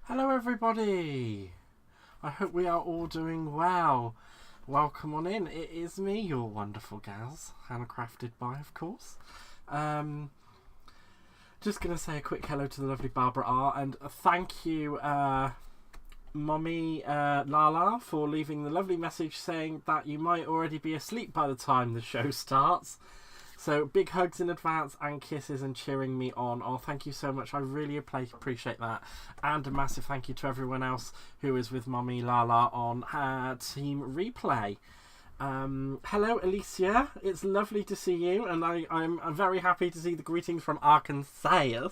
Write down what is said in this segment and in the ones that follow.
Hello everybody! I hope we are all doing well. Welcome on in. It is me, your wonderful gals, handcrafted by, of course. Just going to say a quick hello to the lovely Barbara R, and thank you, Mummy Lala, for leaving the lovely message saying that you might already be asleep by the time the show starts. So big hugs in advance and kisses and cheering me on. Oh, thank you so much. I really appreciate that. And a massive thank you to everyone else who is with Mummy Lala on Team Replay. Hello, Alicia. It's lovely to see you. And I'm very happy to see the greetings from Arkansas.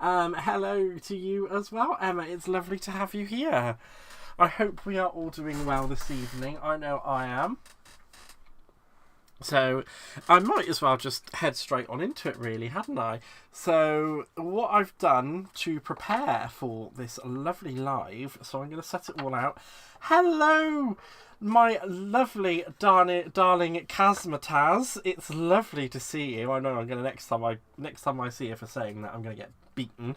Hello to you as well, Emma. It's lovely to have you here. I hope we are all doing well this evening. I know I am. So I might as well just head straight on into it, really, hadn't I? So what I've done to prepare for this lovely live, so I'm going to set it all out. Hello, my lovely darling Kazmataz. It's lovely to see you. I know I'm going to next time I see you for saying that, I'm going to get beaten.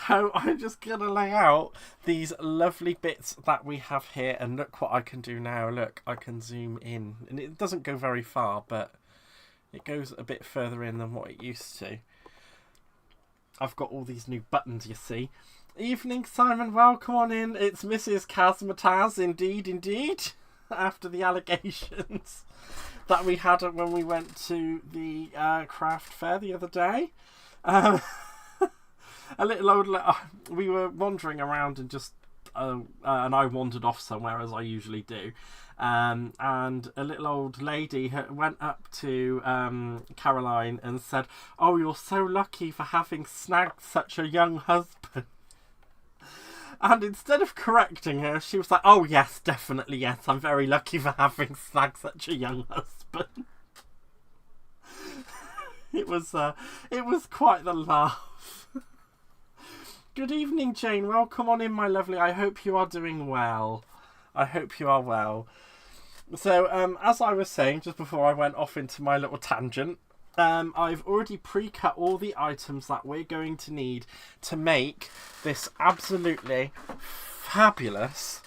So I'm just going to lay out these lovely bits that we have here, and look what I can do now. Look, I can zoom in, and it doesn't go very far, but it goes a bit further in than what it used to. I've got all these new buttons, you see. Evening, Simon, welcome on in. It's Mrs. Kazmataz, indeed, after the allegations that we had when we went to the craft fair the other day. A little old, we were wandering around and just, and I wandered off somewhere as I usually do, and a little old lady went up to Caroline and said, "Oh, you're so lucky for having snagged such a young husband." And instead of correcting her, she was like, "Oh yes, definitely yes, I'm very lucky for having snagged such a young husband." It was quite the laugh. Good evening, Jane. Welcome on in, my lovely. I hope you are doing well. I hope you are well. So, as I was saying, just before I went off into my little tangent, I've already pre-cut all the items that we're going to need to make this absolutely fabulous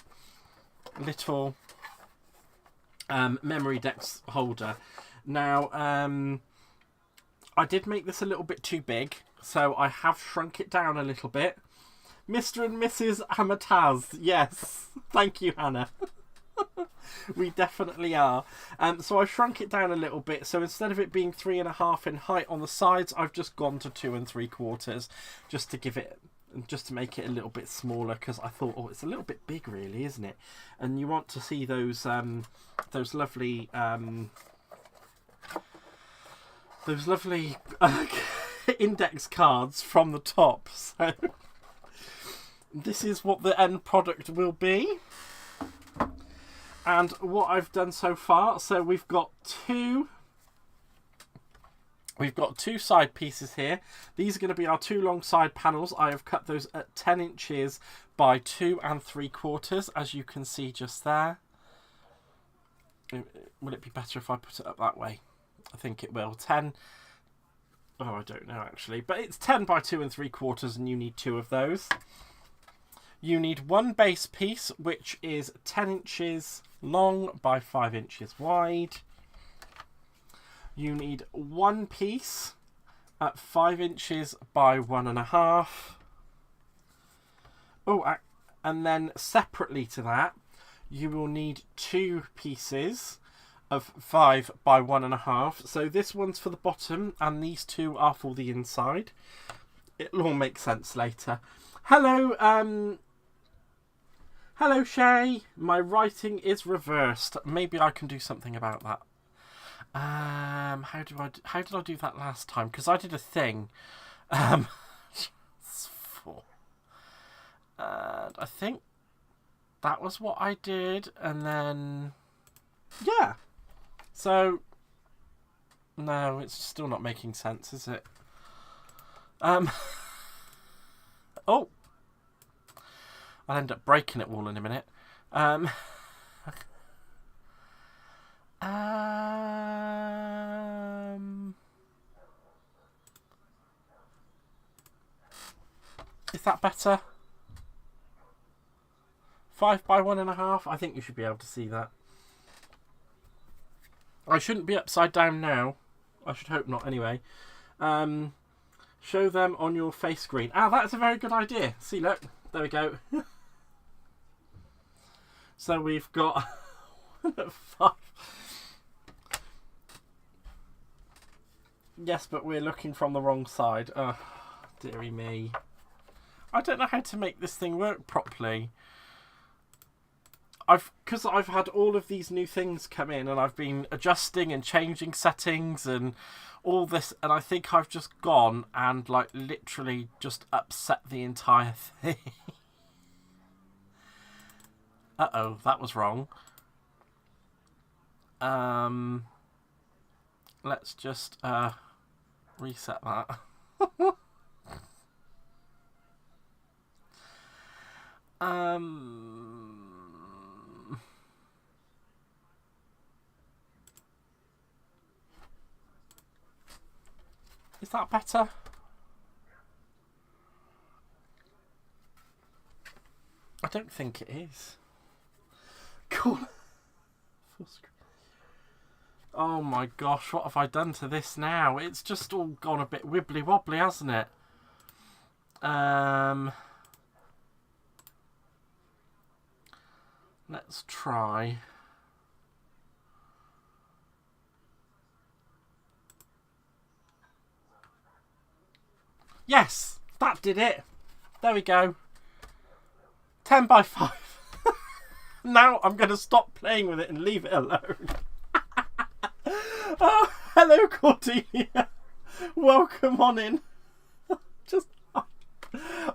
little Memory Dex holder. Now, I did make this a little bit too big, so I have shrunk it down a little bit. Mr. and Mrs. Amataz, yes. Thank you, Hannah. We definitely are. So I shrunk it down a little bit. So instead of it being 3.5 in height on the sides, I've just gone to 2 3/4, just to make it a little bit smaller, because I thought, oh, it's a little bit big, really, isn't it? And you want to see those lovely index cards from the top. So this is what the end product will be. And what I've done so far, so we've got two side pieces here. These are going to be our 2 long side panels. I have cut those at 10 inches by 2 3/4, as you can see just there. Will it be better if I put it up that way? I think it will. 10. Oh, I don't know actually, but it's 10 by 2 3/4, and you need 2 of those. You need one base piece, which is 10 inches long by 5 inches wide. You need one piece at 5 inches by 1.5. Oh, and then separately to that, you will need 2 pieces of 5 by 1.5. So this one's for the bottom, and these 2 are for the inside. It'll all make sense later. Hello, hello, Shay. My writing is reversed. Maybe I can do something about that. How did I do that last time? Because I did a thing. And I think that was what I did, and then yeah. So no, it's still not making sense, is it? Oh, I'll end up breaking it all in a minute. that better? 5 by 1.5. I think you should be able to see that. I shouldn't be upside down now. I should hope not anyway. Show them on your face screen. Ah, that's a very good idea. See, look. There we go. So we've got 5. Yes, but we're looking from the wrong side. Oh, dearie me. I don't know how to make this thing work properly. Because I've had all of these new things come in, and I've been adjusting and changing settings and all this, and I think I've just gone and like literally just upset the entire thing. Uh-oh, that was wrong. Let's just reset that. Is that better? I don't think it is. Cool. Oh my gosh, what have I done to this now? It's just all gone a bit wibbly wobbly, hasn't it? Let's try. Yes, that did it. There we go. 10 by 5. Now I'm going to stop playing with it and leave it alone. Oh, hello, Cordelia. Welcome on in.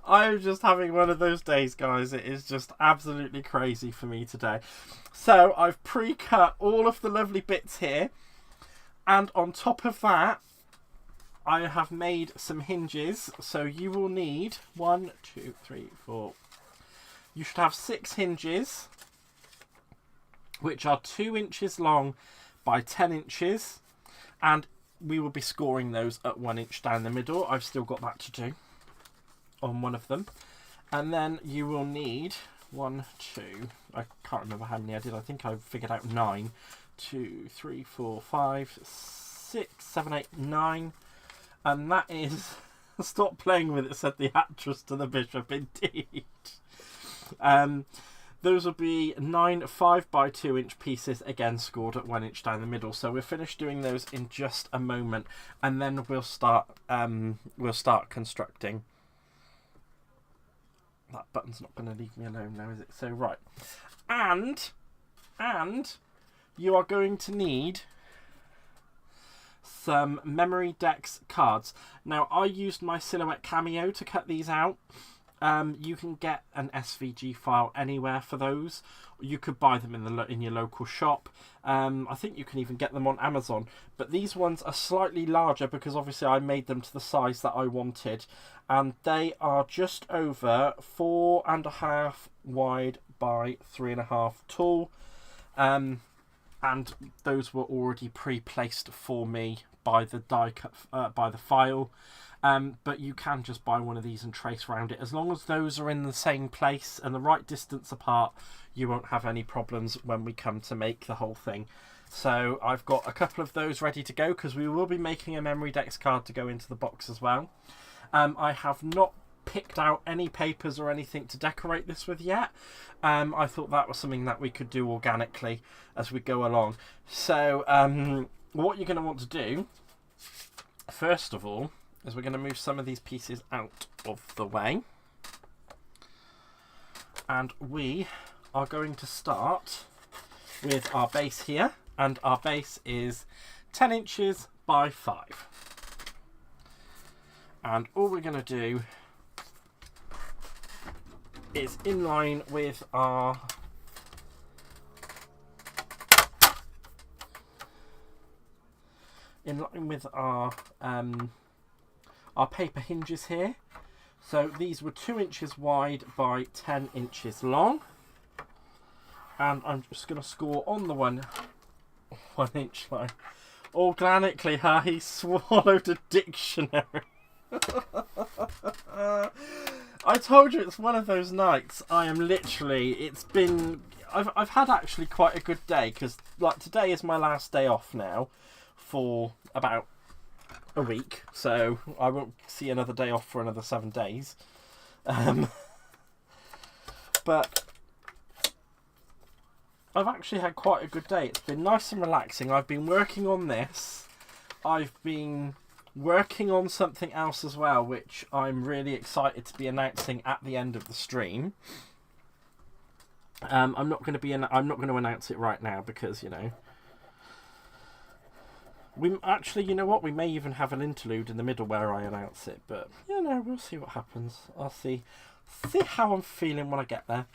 I'm just having one of those days, guys. It is just absolutely crazy for me today. So I've pre-cut all of the lovely bits here. And on top of that, I have made some hinges. So you will need 1, 2, 3, 4. You should have 6 hinges, which are 2 inches long by 10 inches. And we will be scoring those at 1 inch down the middle. I've still got that to do on one of them. And then you will need 1, 2, I can't remember how many I did. I think I figured out 9. 2, 3, 4, 5, 6, 7, 8, 9. And that is... Stop playing with it, said the actress to the bishop, indeed. Those will be 9 5 by 2 inch pieces, again scored at 1 inch down the middle. So we'll finish doing those in just a moment, and then we'll start constructing. That button's not going to leave me alone now, is it? So right, and you are going to need some Memory Dex cards. Now, I used my Silhouette Cameo to cut these out. You can get an SVG file anywhere for those. You could buy them in your local shop. I think you can even get them on Amazon. But these ones are slightly larger because obviously I made them to the size that I wanted. And they are just over 4.5 wide by 3.5 tall. And those were already pre-placed for me by the die cut, by the file. But you can just buy one of these and trace around it. As long as those are in the same place and the right distance apart, you won't have any problems when we come to make the whole thing. So I've got a couple of those ready to go because we will be making a Memory Dex card to go into the box as well. I have not picked out any papers or anything to decorate this with yet. I thought that was something that we could do organically as we go along. So what you're going to want to do, first of all, is we're going to move some of these pieces out of the way. And we are going to start with our base here. And our base is 10 inches by 5. And all we're going to do is in line with our paper hinges here. So these were 2 inches wide by 10 inches long, and I'm just going to score on the 1 inch line. Organically, he swallowed a dictionary. I told you it's one of those nights. I am literally. It's been. I've had actually quite a good day because like today is my last day off now for about a week, so I won't see another day off for another 7 days. But I've actually had quite a good day. It's been nice and relaxing. I've been working on this. I've been working on something else as well, which I'm really excited to be announcing at the end of the stream. I'm not going to announce it right now because, you know, we actually, you know what, we may even have an interlude in the middle where I announce it, but you know, we'll see what happens. I'll see how I'm feeling when I get there.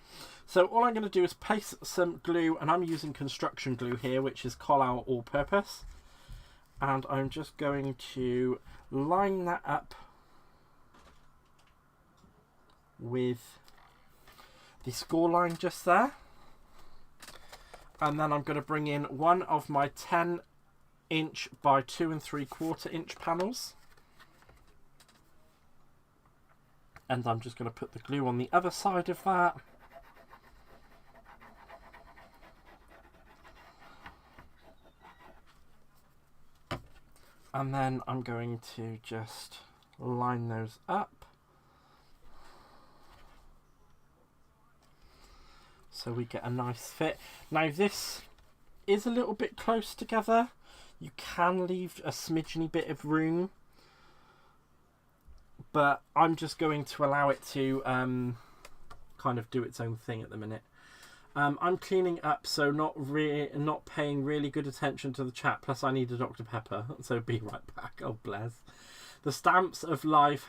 So all I'm going to do is place some glue, and I'm using construction glue here, which is Collall All Purpose, and I'm just going to line that up with the score line just there, and then I'm going to bring in one of my 10" by 2 3/4 inch panels, and I'm just going to put the glue on the other side of that. And then I'm going to just line those up. So we get a nice fit. Now this is a little bit close together. You can leave a smidgeny bit of room, but I'm just going to allow it to kind of do its own thing at the minute. I'm cleaning up, so not paying really good attention to the chat. Plus, I need a Dr. Pepper, so be right back. Oh, bless. The stamps of life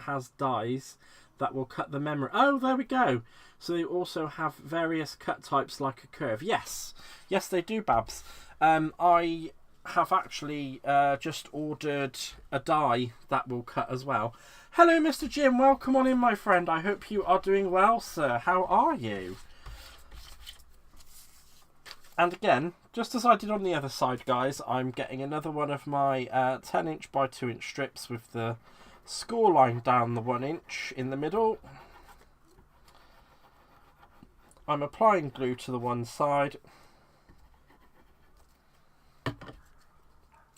has dies that will cut the memory. Oh, there we go. So they also have various cut types like a curve. Yes, yes, they do, Babs. I have actually just ordered a die that will cut as well. Hello, Mr. Jim. Welcome on in, my friend. I hope you are doing well, sir. How are you? And again, just as I did on the other side, guys, I'm getting another one of my 10" by 2" strips with the score line down the 1" in the middle. I'm applying glue to the one side.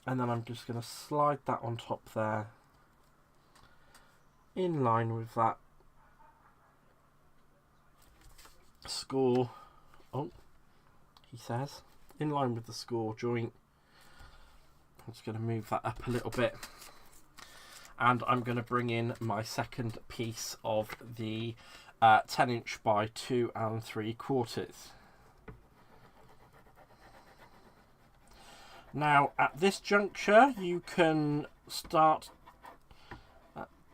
And then I'm just going to slide that on top there, in line with that score. Oh, he says, in line with the score joint. I'm just going to move that up a little bit. And I'm going to bring in my second piece of the 10" by 2 3/4. Now, at this juncture, you can start...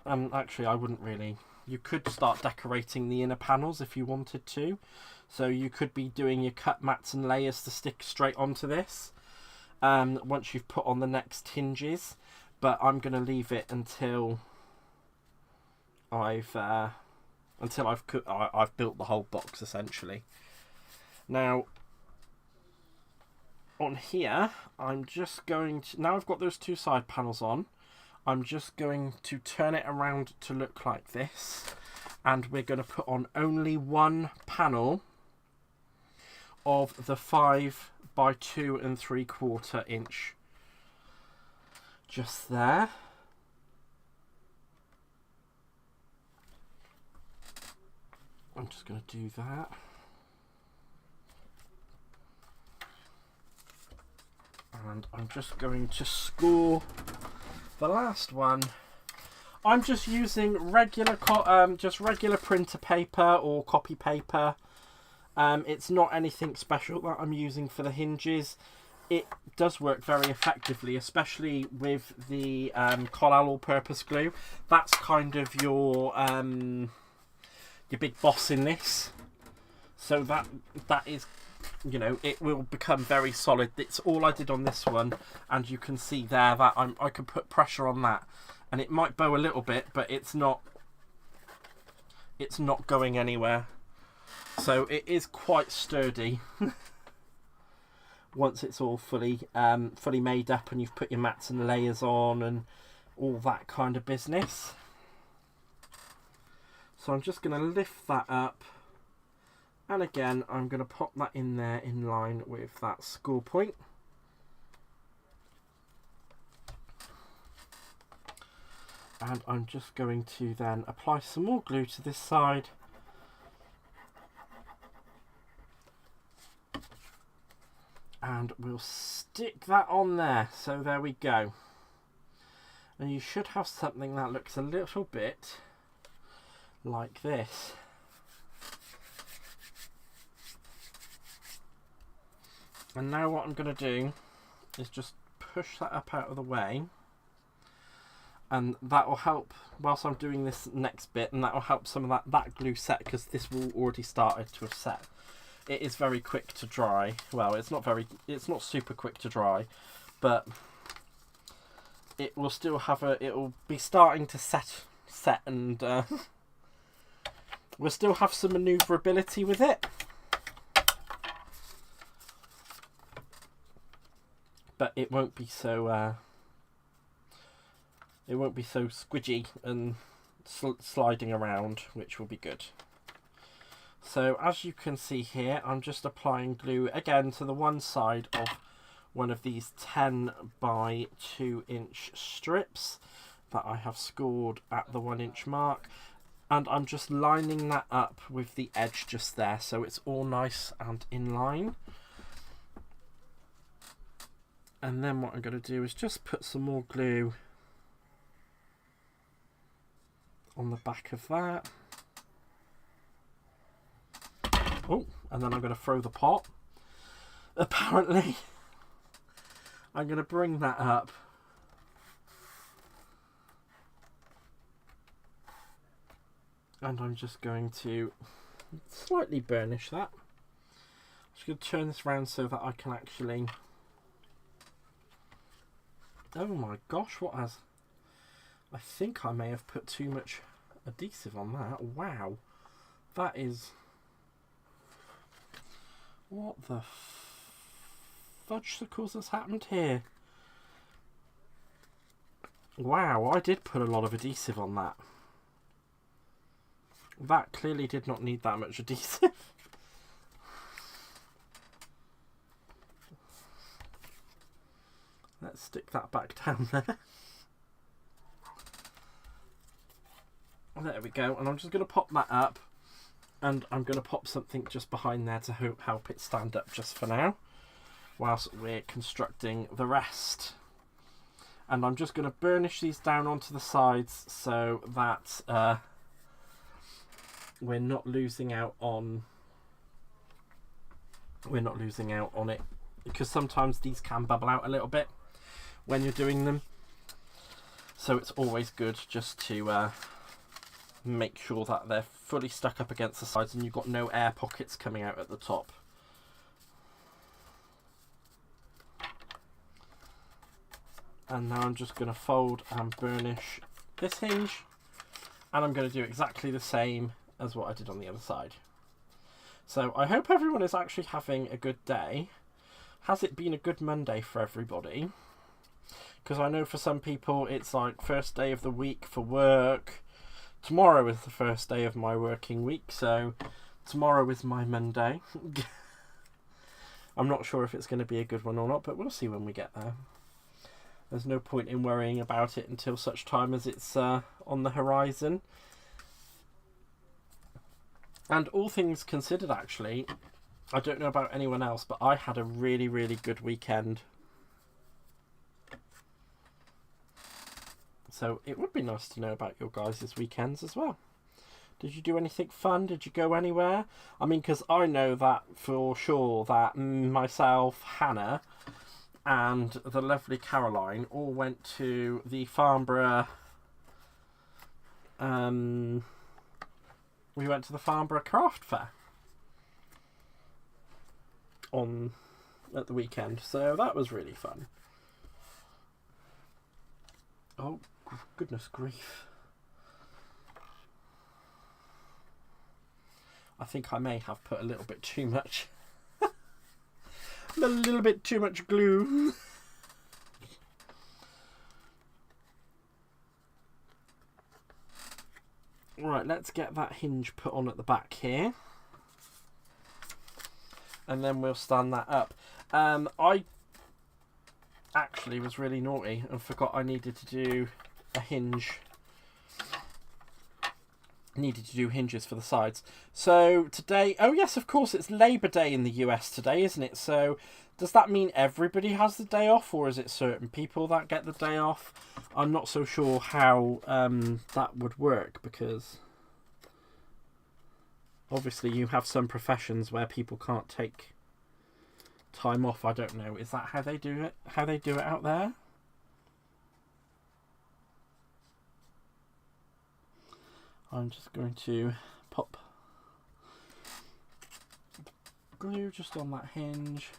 actually, I wouldn't really... You could start decorating the inner panels if you wanted to. So you could be doing your cut mats and layers to stick straight onto this once you've put on the next hinges. But I'm going to leave it until I've built the whole box, essentially. Now, on here, I'm just going to... Now I've got those two side panels on, I'm just going to turn it around to look like this. And we're going to put on only one panel of the 5 by 2 3/4 inch. Just there. I'm just going to do that. And I'm just going to score the last one. I'm just using regular printer paper or copy paper. It's not anything special that I'm using for the hinges. It does work very effectively, especially with the Collall All Purpose glue. That's kind of your big boss in this. So that is, you know, it will become very solid. It's all I did on this one, and you can see there that I can put pressure on that, and it might bow a little bit, but it's not going anywhere. So it is quite sturdy. Once it's all fully made up and you've put your mats and layers on and all that kind of business. So I'm just going to lift that up, and again I'm going to pop that in there in line with that score point. And I'm just going to then apply some more glue to this side. And we'll stick that on there. So there we go. And you should have something that looks a little bit like this. And now what I'm going to do is just push that up out of the way. And that will help whilst I'm doing this next bit, and that will help some of that glue set, because this will already started to have set. It is very quick to dry. Well, it's not super quick to dry, but it will still have it will be starting to set and we'll still have some maneuverability with it. But it won't be so squidgy and sliding around, which will be good. So as you can see here, I'm just applying glue again to the one side of one of these 10 by 2 inch strips that I have scored at the 1 inch mark, and I'm just lining that up with the edge just there, so it's all nice and in line. And then what I'm going to do is just put some more glue on the back of that. Oh, and then I'm going to throw the pot. Apparently, I'm going to bring that up. And I'm just going to slightly burnish that. I'm just going to turn this around so that I can actually... Oh my gosh, what has... I think I may have put too much adhesive on that. Wow. That is... What the fudge-sickles has happened here? Wow, I did put a lot of adhesive on that. That clearly did not need that much adhesive. Let's stick that back down there. There we go, and I'm just going to pop that up. And I'm going to pop something just behind there to help it stand up just for now, whilst we're constructing the rest. And I'm just going to burnish these down onto the sides so that we're not losing out on it, because sometimes these can bubble out a little bit when you're doing them. So it's always good just to make sure that they're fully stuck up against the sides and you've got no air pockets coming out at the top. And now I'm just going to fold and burnish this hinge, and I'm going to do exactly the same as what I did on the other side. So I hope everyone is actually having a good day. Has it been a good Monday for everybody? Because I know for some people it's like first day of the week for work. Tomorrow is the first day of my working week, so tomorrow is my Monday. I'm not sure if it's going to be a good one or not, but we'll see when we get there. There's no point in worrying about it until such time as it's on the horizon. And all things considered, actually, I don't know about anyone else, but I had a really, really good weekend. So it would be nice to know about your guys' weekends as well. Did you do anything fun? Did you go anywhere? I mean, because I know that for sure that myself, Hannah, and the lovely Caroline all went to the Farnborough... we went to the Farnborough Craft Fair at the weekend. So that was really fun. Oh, goodness grief. I think I may have put a little bit too much. A little bit too much glue. Right, let's get that hinge put on at the back here. And then we'll stand that up. I actually was really naughty and forgot I needed to do a hinge. Needed to do hinges for the sides. So today, oh yes, of course, it's Labour Day in the US today, isn't it? So does that mean everybody has the day off, or is it certain people that get the day off? I'm not so sure how that would work, because obviously you have some professions where people can't take time off. I don't know. Is that how they do it? How they do it out there? I'm just going to pop glue just on that hinge.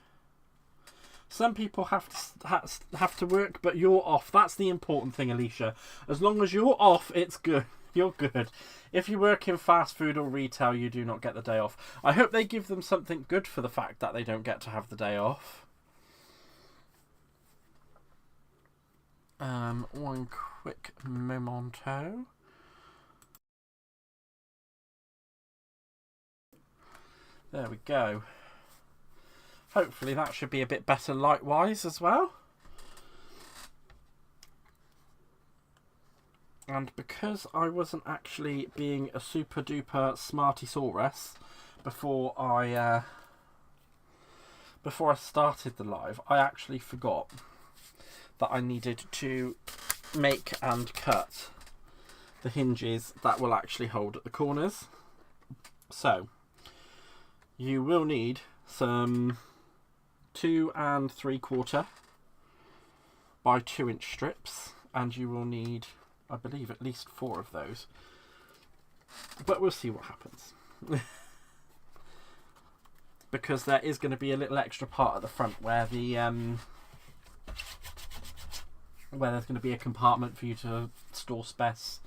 Some people have to work, but you're off. That's the important thing, Alicia. As long as you're off, it's good. You're good. If you work in fast food or retail, you do not get the day off. I hope they give them something good for the fact that they don't get to have the day off. One quick memento. There we go. Hopefully that should be a bit better light-wise as well. And because I wasn't actually being a super duper smarty-saurus before I started the live, I actually forgot that I needed to make and cut the hinges that will actually hold at the corners. So you will need some 2 3/4 by 2 inch strips, and you will need, I believe, at least 4 of those, but we'll see what happens. Because there is going to be a little extra part at the front where the where there's going to be a compartment for you to store spares.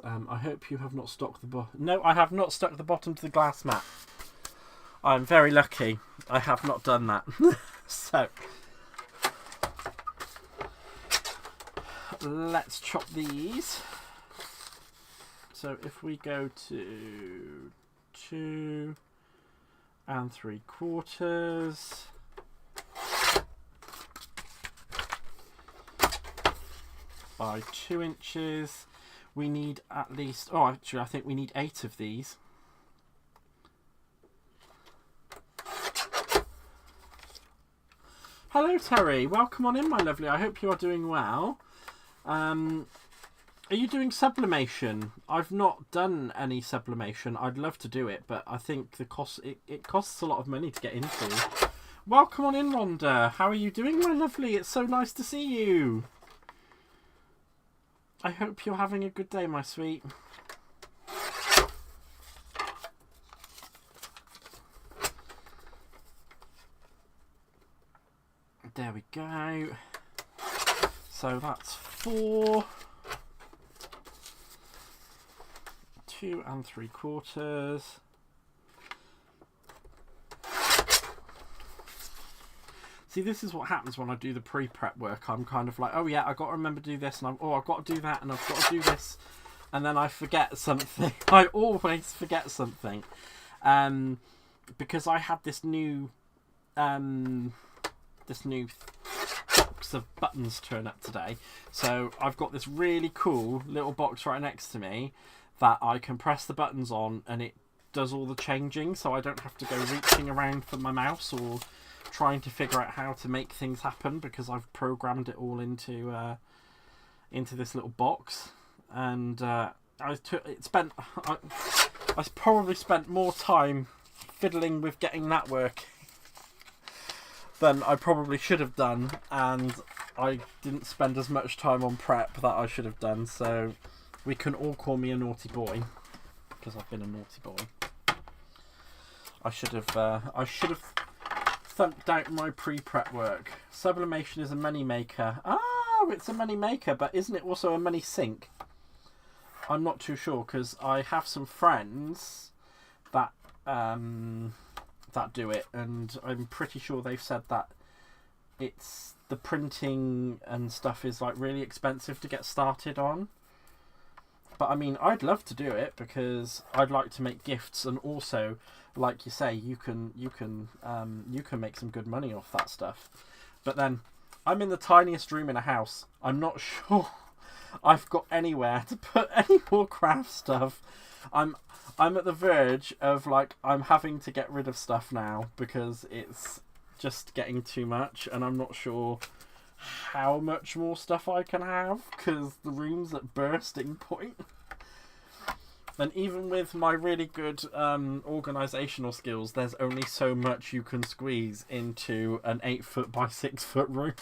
I hope you have not stuck the bottom. No, I have not stuck the bottom to the glass mat. I'm very lucky. I have not done that. So let's chop these. So if we go to 2 3/4 by 2 inches, we need at least, oh actually I think we need 8 of these. Hello Terry, welcome on in my lovely, I hope you are doing well. Are you doing sublimation? I've not done any sublimation. I'd love to do it, but I think the cost it costs a lot of money to get into. Welcome on in, Rhonda. How are you doing, my lovely? It's so nice to see you. I hope you're having a good day, my sweet. There we go. So that's 4. 2 3/4. See, this is what happens when I do the pre-prep work. I'm kind of like, oh yeah, I've got to remember to do this, and I've got to do that, and I've got to do this, and then I forget something. I always forget something, because I had this new box of buttons turn up today. So I've got this really cool little box right next to me that I can press the buttons on, and it does all the changing, so I don't have to go reaching around for my mouse or trying to figure out how to make things happen, because I've programmed it all into this little box. And I probably spent more time fiddling with getting that working than I probably should have done, and I didn't spend as much time on prep that I should have done. So we can all call me a naughty boy, because I've been a naughty boy. I should have thumped out my pre-prep work. Sublimation is a money maker. Oh, it's a money maker, but isn't it also a money sink? I'm not too sure, because I have some friends that that do it, and I'm pretty sure they've said that it's the printing and stuff is like really expensive to get started on. But I mean, I'd love to do it because I'd like to make gifts, and also, like you say, you can make some good money off that stuff. But then, I'm in the tiniest room in a house. I'm not sure I've got anywhere to put any more craft stuff. I'm at the verge of, like, I'm having to get rid of stuff now because it's just getting too much, and I'm not sure how much more stuff I can have because the room's at bursting point. And even with my really good organisational skills, there's only so much you can squeeze into an 8 foot by 6 foot room.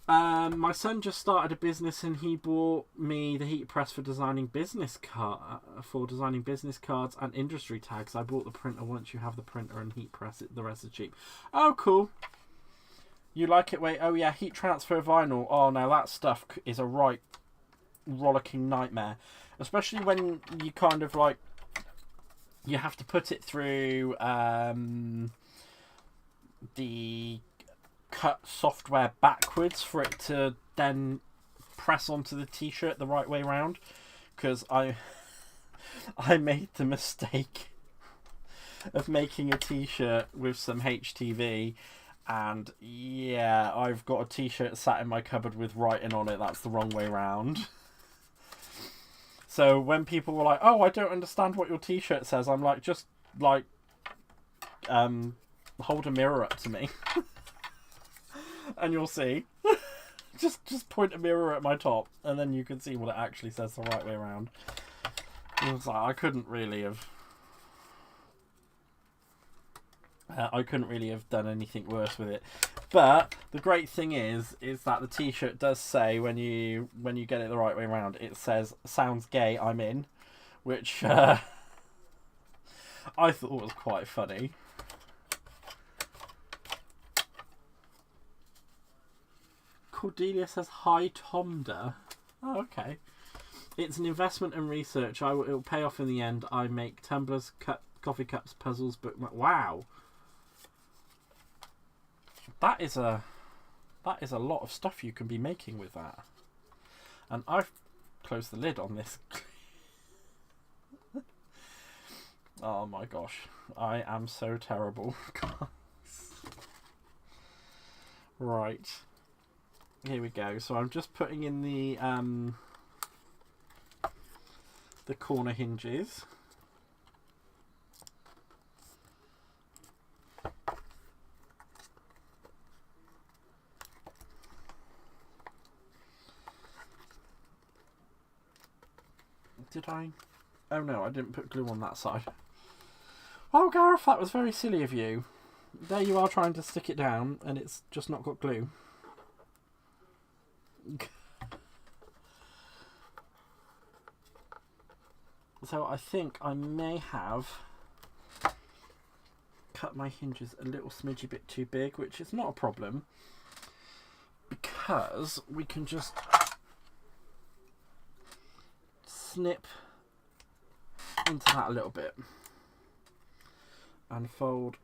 My son just started a business, and he bought me the heat press for designing business cards and industry tags. I bought the printer. Once you have the printer and heat press, the rest is cheap. Oh, cool. You like it? Wait. Oh yeah, heat transfer vinyl. Oh no, that stuff is a right rollicking nightmare, especially when you kind of like you have to put it through the cut software backwards for it to then press onto the t-shirt the right way around, because I made the mistake of making a t-shirt with some HTV, and yeah, I've got a t-shirt sat in my cupboard with writing on it that's the wrong way around. So when people were like, oh, I don't understand what your t-shirt says, I'm like, just like hold a mirror up to me and you'll see. just point a mirror at my top and then you can see what it actually says the right way around. It was like, I couldn't really have done anything worse with it. But the great thing is that the t-shirt does say, when you get it the right way around, it says, sounds gay, I'm in, which I thought was quite funny. Cordelia says, hi Tomda. Oh, okay. It's an investment and research. It'll pay off in the end. I make tumblers, coffee cups, puzzles, bookmarks. Wow. That is a lot of stuff you can be making with that. And I've closed the lid on this. Oh my gosh. I am so terrible. Right. Here we go. So I'm just putting in the corner hinges. Did I? Oh no, I didn't put glue on that side. Oh, Gareth, that was very silly of you. There you are trying to stick it down and it's just not got glue. So I think I may have cut my hinges a little smidgy bit too big, which is not a problem because we can just snip into that a little bit and fold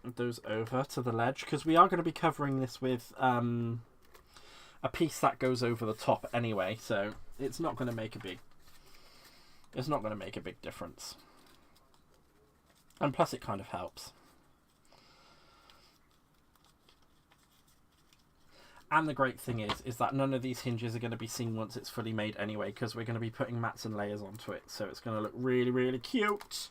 those over to the ledge, because we are going to be covering this with a piece that goes over the top anyway, so it's not going to make a big difference, and plus it kind of helps. And the great thing is that none of these hinges are going to be seen once it's fully made anyway, because we're going to be putting mats and layers onto it, so it's going to look really, really cute.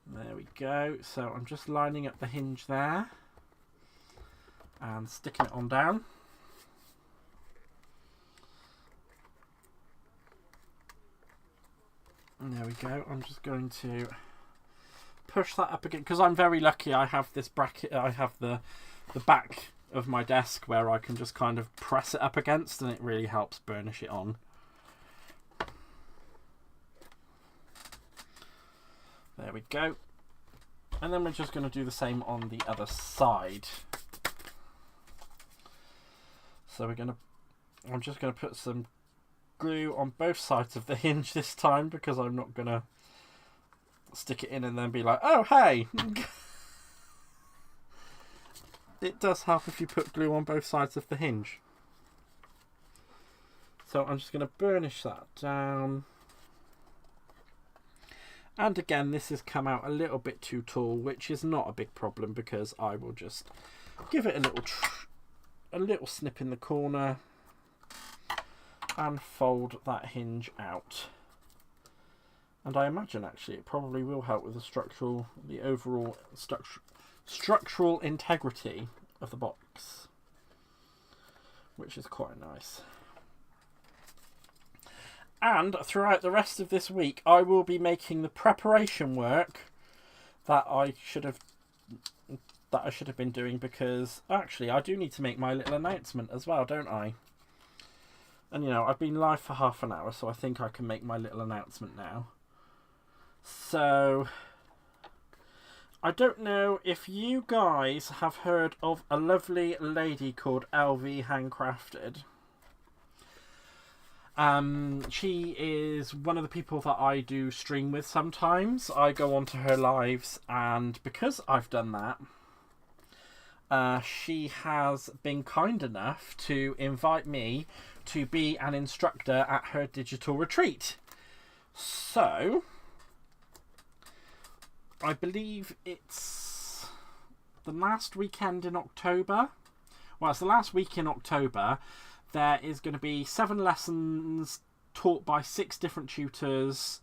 There we go. So I'm just lining up the hinge there and sticking it on down. And there we go. I'm just going to push that up again, because I'm very lucky. I have this bracket. I have the back of my desk where I can just kind of press it up against, and it really helps burnish it on. There we go. And then we're just going to do the same on the other side. So I'm just going to put some glue on both sides of the hinge this time, because I'm not going to stick it in and then be like, oh hey. it does help if you put glue on both sides of the hinge. So I'm just going to burnish that down. And again, this has come out a little bit too tall, which is not a big problem because I will just give it a little snip in the corner and fold that hinge out. And I imagine actually it probably will help with the overall structural integrity of the box, which is quite nice. And throughout the rest of this week, I will be making the preparation work that I should have been doing, because actually I do need to make my little announcement as well, don't I? And you know, I've been live for half an hour, so I think I can make my little announcement now. So I don't know if you guys have heard of a lovely lady called LV Handcrafted. She is one of the people that I do stream with sometimes. I go onto her lives, and because I've done that, she has been kind enough to invite me to be an instructor at her digital retreat. So I believe it's the last weekend in October. Well, it's the last week in October. There is going to be 7 lessons taught by 6 different tutors.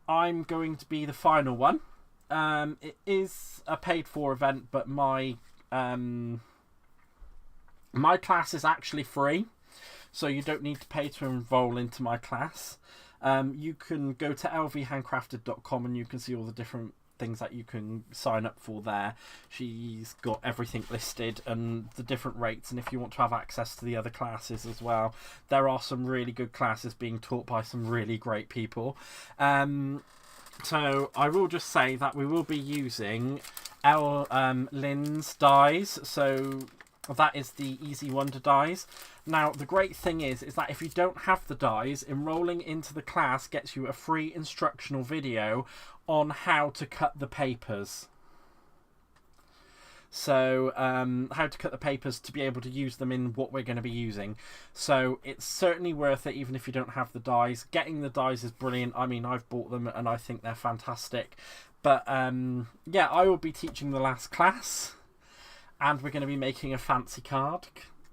I'm going to be the final one. It is a paid-for event, but my class is actually free, so you don't need to pay to enroll into my class. You can go to lvhandcrafted.com and you can see all the different things that you can sign up for there. She's got everything listed and the different rates, and if you want to have access to the other classes as well, there are some really good classes being taught by some really great people. So I will just say that we will be using Lynn's dies, so that is the Easy Wonder dies. Now the great thing is that if you don't have the dies, enrolling into the class gets you a free instructional video on how to cut the papers. So how to cut the papers to be able to use them in what we're going to be using. So it's certainly worth it even if you don't have the dies. Getting the dies is brilliant. I mean, I've bought them and I think they're fantastic. But yeah, I will be teaching the last class, and we're going to be making a fancy card.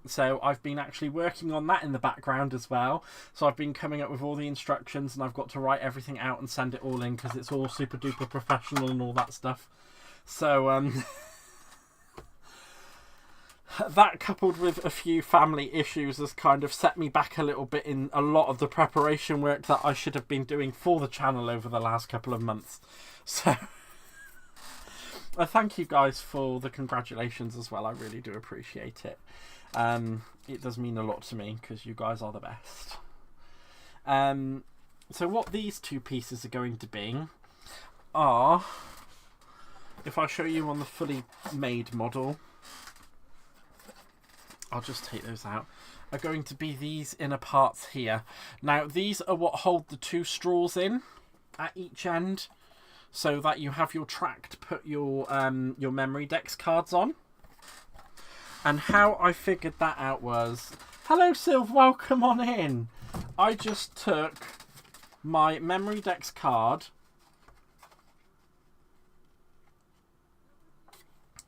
So I've been actually working on that in the background as well. So I've been coming up with all the instructions, and I've got to write everything out and send it all in because it's all super duper professional and all that stuff. So that, coupled with a few family issues, has kind of set me back a little bit in a lot of the preparation work that I should have been doing for the channel over the last couple of months. So I thank you guys for the congratulations as well. I really do appreciate it. It does mean a lot to me because you guys are the best. So what these 2 pieces are going to be are, if I show you on the fully made model, I'll just take those out, are going to be these inner parts here. Now these are what hold the 2 straws in at each end, so that you have your track to put your Memory Dex cards on. And how I figured that out was, hello Sylv, welcome on in. I just took my Memory Dex card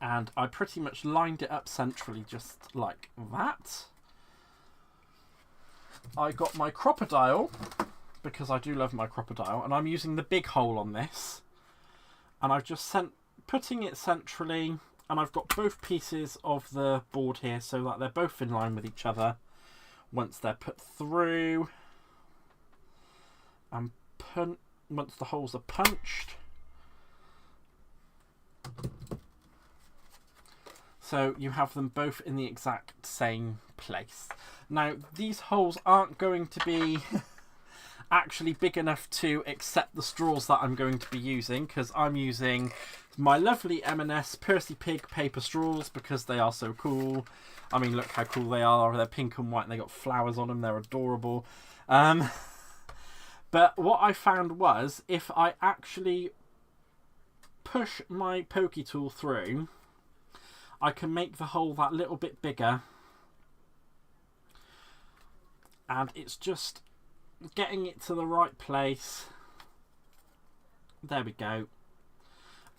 and I pretty much lined it up centrally just like that. I got my crocodile, because I do love my crocodile, and I'm using the big hole on this. And I've just putting it centrally, and I've got both pieces of the board here so that they're both in line with each other once they're put through. And once the holes are punched. So you have them both in the exact same place. Now, these holes aren't going to be actually big enough to accept the straws that I'm going to be using, because I'm using my lovely M&S Percy Pig paper straws because they are so cool. I mean, look how cool they are. They're pink and white and they got flowers on them. They're adorable. But what I found was, if I actually push my pokey tool through, I can make the hole that little bit bigger. And it's just getting it to the right place. There we go.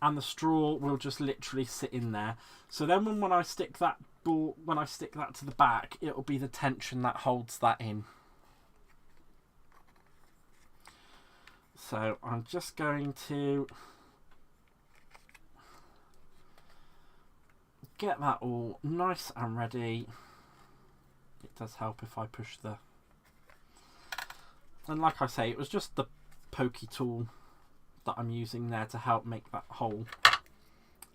And the straw will just literally sit in there. So then when I stick that ball, when I stick that to the back, it'll be the tension that holds that in. So I'm just going to get that all nice and ready. It does help if I push the... And like I say, it was just the pokey tool that I'm using there to help make that hole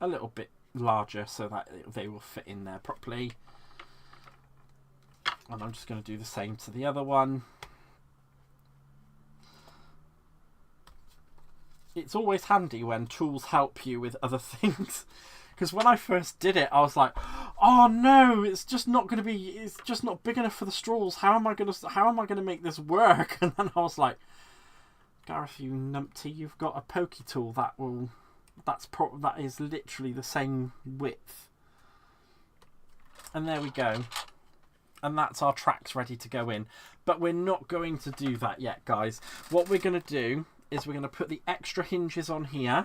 a little bit larger so that they will fit in there properly. And I'm just going to do the same to the other one. It's always handy when tools help you with other things. Because when I first did it, I was like, "Oh no, it's just not going to be. It's just not big enough for the straws. How am I going to make this work?" And then I was like, "Gareth, you numpty, you've got a pokey tool that is literally the same width." And there we go. And that's our tracks ready to go in. But we're not going to do that yet, guys. What we're going to do is we're going to put the extra hinges on here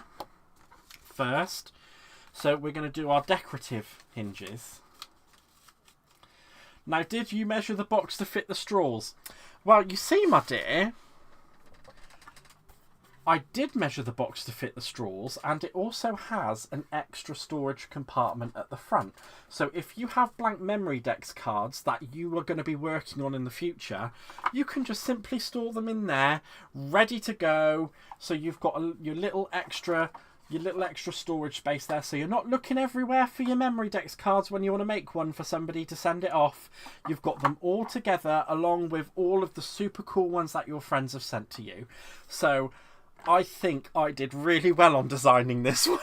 first. So we're going to do our decorative hinges. Now, did you measure the box to fit the straws? Well, you see, my dear, I did measure the box to fit the straws, and it also has an extra storage compartment at the front. So if you have blank Memory Dex cards that you are going to be working on in the future, you can just simply store them in there, ready to go. So you've got your little extra storage space there, so you're not looking everywhere for your Memory Dex cards when you want to make one for somebody to send it off. You've got them all together along with all of the super cool ones that your friends have sent to you. So I think I did really well on designing this one.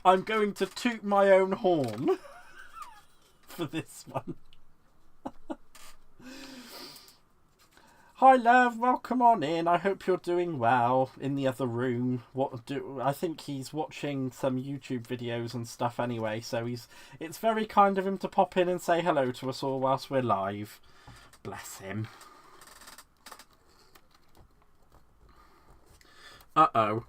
I'm going to toot my own horn for this one. Hi love, welcome on in. I hope you're doing well in the other room. I think he's watching some YouTube videos and stuff anyway, so it's very kind of him to pop in and say hello to us all whilst we're live. Bless him. Uh-oh.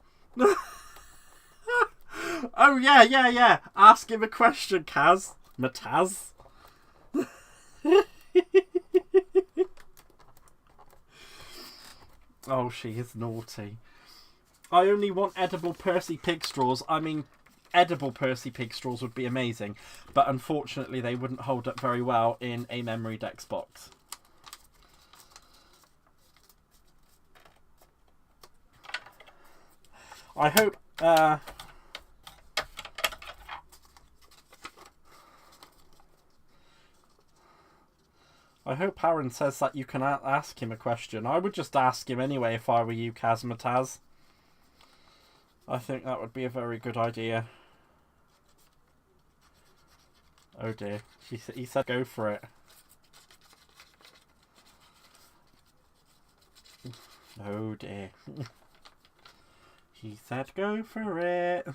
Oh yeah. Ask him a question, Kaz. Mataz. Oh, she is naughty. I only want edible Percy Pig straws. I mean, edible Percy Pig straws would be amazing, but unfortunately they wouldn't hold up very well in a Memory Dex box. I hope... I hope Aaron says that you can ask him a question. I would just ask him anyway if I were you, Kazmataz. I think that would be a very good idea. Oh dear. He said go for it. Oh dear. He said go for it.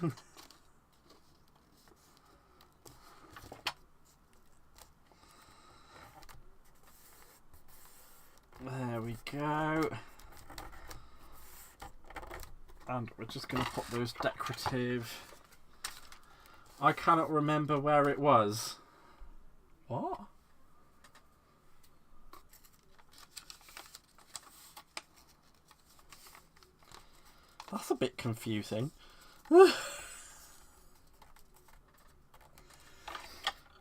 There we go. And we're just going to put those decorative... I cannot remember where it was. What? That's a bit confusing.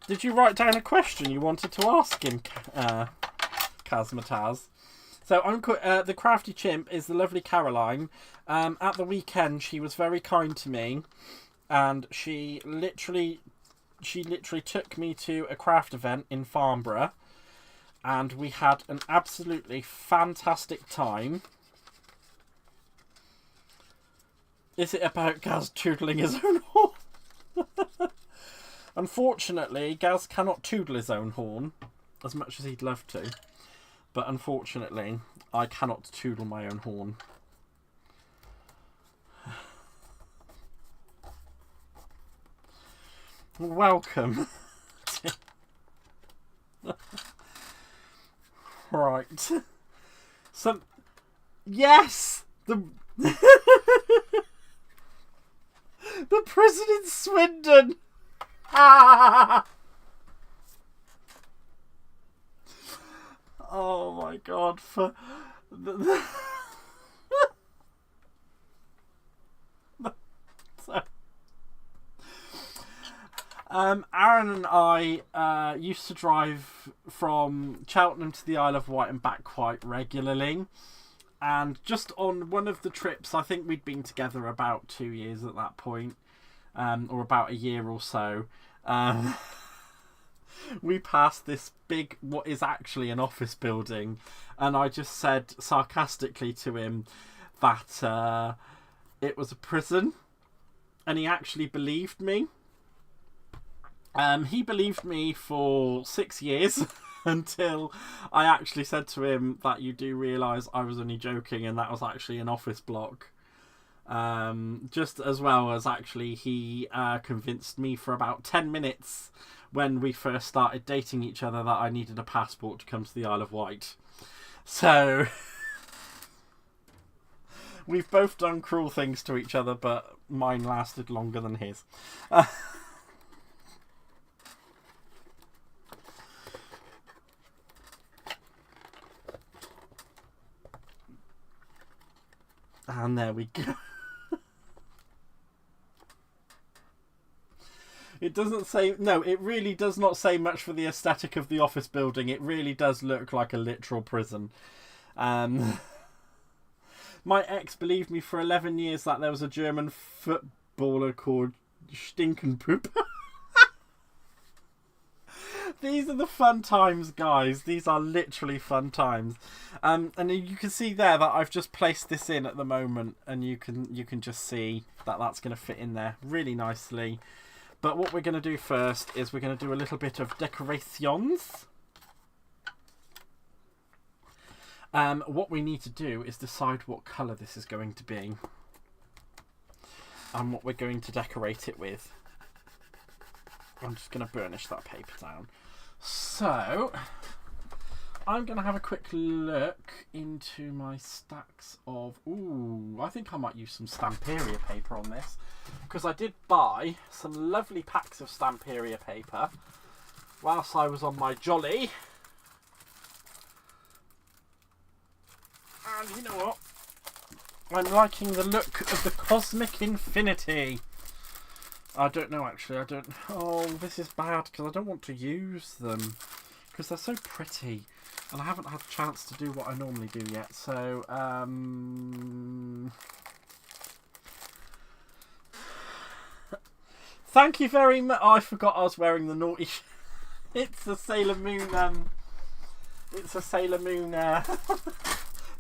Did you write down a question you wanted to ask him, Kazmataz? So the crafty chimp is the lovely Caroline. At the weekend, she was very kind to me, and she literally took me to a craft event in Farnborough, and we had an absolutely fantastic time. Is it about Gaz toodling his own horn? Unfortunately, Gaz cannot toodle his own horn as much as he'd love to. But unfortunately, I cannot toodle my own horn. welcome. Right. So, yes! The prison in Swindon! Ah! Oh my god, for... So, Aaron and I used to drive from Cheltenham to the Isle of Wight and back quite regularly. And just on one of the trips, I think we'd been together about 2 years at that point, or about a year or so. We passed this big, what is actually an office building, and I just said sarcastically to him that it was a prison, and he actually believed me. He believed me for 6 years until I actually said to him that you do realise I was only joking and that was actually an office block. Just as well as actually he convinced me for about 10 minutes when we first started dating each other that I needed a passport to come to the Isle of Wight. So we've both done cruel things to each other, but mine lasted longer than his. And there we go. It doesn't say... No, it really does not say much for the aesthetic of the office building. It really does look like a literal prison. My ex believed me for 11 years that there was a German footballer called Stinkenpoop. These are the fun times, guys. These are literally fun times. And you can see there that I've just placed this in at the moment, and you can just see that that's going to fit in there really nicely. But what we're going to do first is we're going to do a little bit of decorations. What we need to do is decide what colour this is going to be and what we're going to decorate it with. I'm just going to burnish that paper down. So, I'm going to have a quick look into my stacks of... Ooh, I think I might use some Stamperia paper on this, because I did buy some lovely packs of Stamperia paper whilst I was on my jolly. And you know what? I'm liking the look of the Cosmic Infinity. I don't know, actually. I don't... Oh, this is bad, because I don't want to use them. Because they're so pretty. And I haven't had a chance to do what I normally do yet. So, thank you very much. Oh, I forgot I was wearing the naughty... It's a Sailor Moon, It's a Sailor Moon,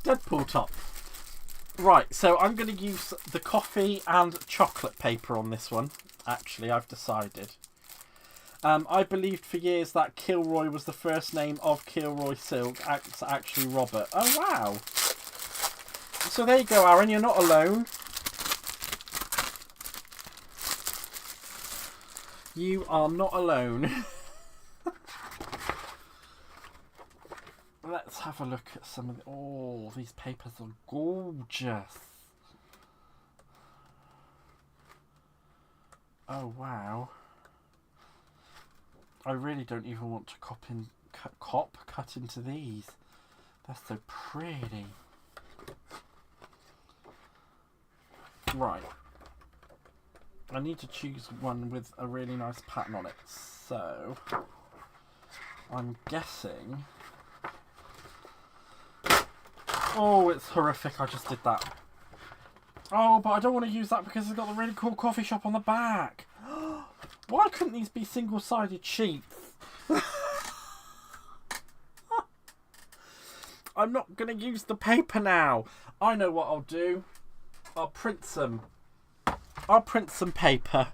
Deadpool top. Right, so I'm going to use the coffee and chocolate paper on this one. Actually, I've decided. I believed for years that Kilroy was the first name of Kilroy Silk. It's actually Robert. Oh, wow. So there you go, Aaron. You're not alone. You are not alone. Let's have a look at some of the... Oh, these papers are gorgeous. Oh, wow. I really don't even want to cut into these. They're so pretty. Right. I need to choose one with a really nice pattern on it. So, I'm guessing... Oh, it's horrific. I just did that. Oh, but I don't want to use that because it's got the really cool coffee shop on the back. Why couldn't these be single-sided sheets? I'm not going to use the paper now. I know what I'll do. I'll print some. I'll print some paper.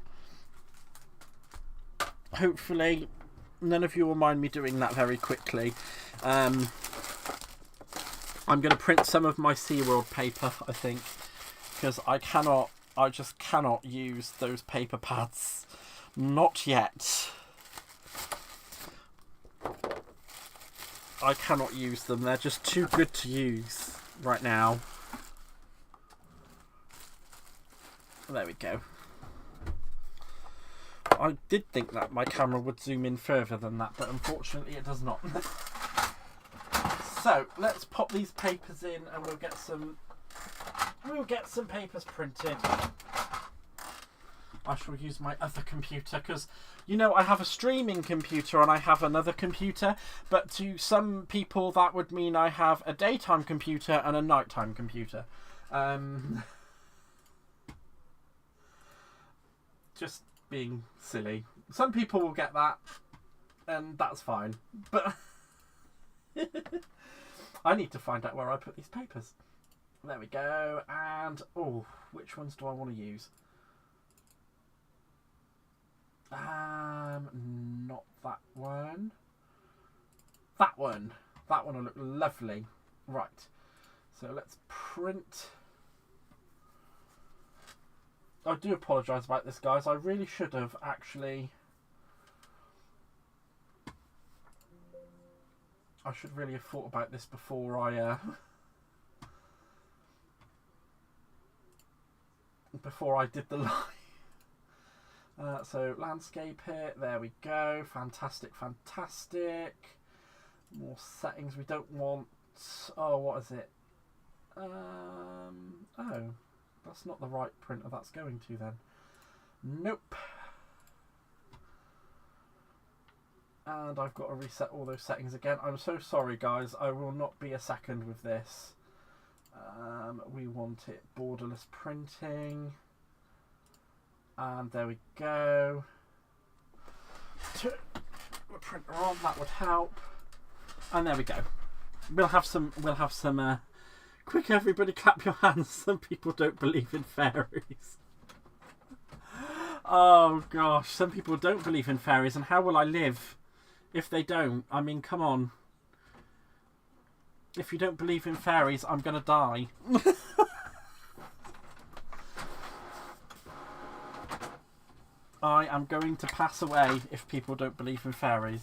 Hopefully, none of you will mind me doing that very quickly. I'm going to print some of my SeaWorld paper, I think, because I just cannot use those paper pads Not yet. I cannot use them. They're just too good to use right now. There we go. I did think that my camera would zoom in further than that, but unfortunately it does not. So let's pop these papers in and we'll get some papers printed. I shall use my other computer because, you know, I have a streaming computer and I have another computer, but to some people that would mean I have a daytime computer and a nighttime computer. Just being silly. Some people will get that and that's fine, but I need to find out where I put these papers. There we go. And oh, which ones do I want to use? Not that one. That one. That one will look lovely. Right. So let's print. I do apologise about this, guys. I really should have actually. I should really have thought about this before I did the line. So landscape here, there we go. Fantastic, fantastic. More settings. We don't want. Oh, what is it? Oh, that's not the right printer that's going to then. Nope. And I've got to reset all those settings again. I'm so sorry, guys. I will not be a second with this. We want it borderless printing. And there we go. Turn the printer on, that would help. And there we go. We'll have some quick, everybody clap your hands. Some people don't believe in fairies. Oh gosh, some people don't believe in fairies, and how will I live if they don't? I mean, come on. If you don't believe in fairies, I'm gonna die. I am going to pass away if people don't believe in fairies.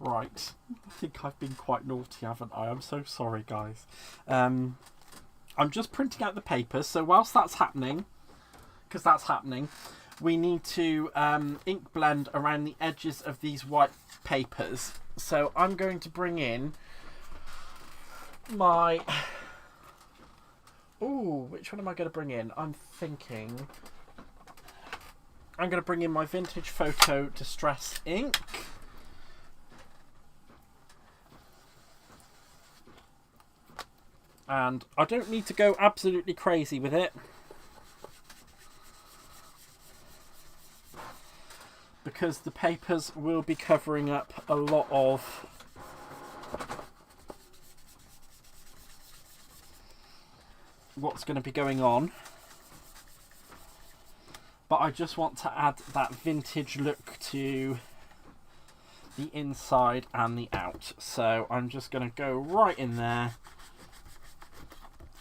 Right. I think I've been quite naughty, haven't I? I'm so sorry, guys. I'm just printing out the papers. So whilst that's happening, because that's happening, we need to ink blend around the edges of these white papers. So I'm going to bring in my... Ooh, which one am I going to bring in? I'm thinking I'm going to bring in my Vintage Photo Distress ink. And I don't need to go absolutely crazy with it, because the papers will be covering up a lot of what's going to be going on, but I just want to add that vintage look to the inside and the out. So I'm just going to go right in there,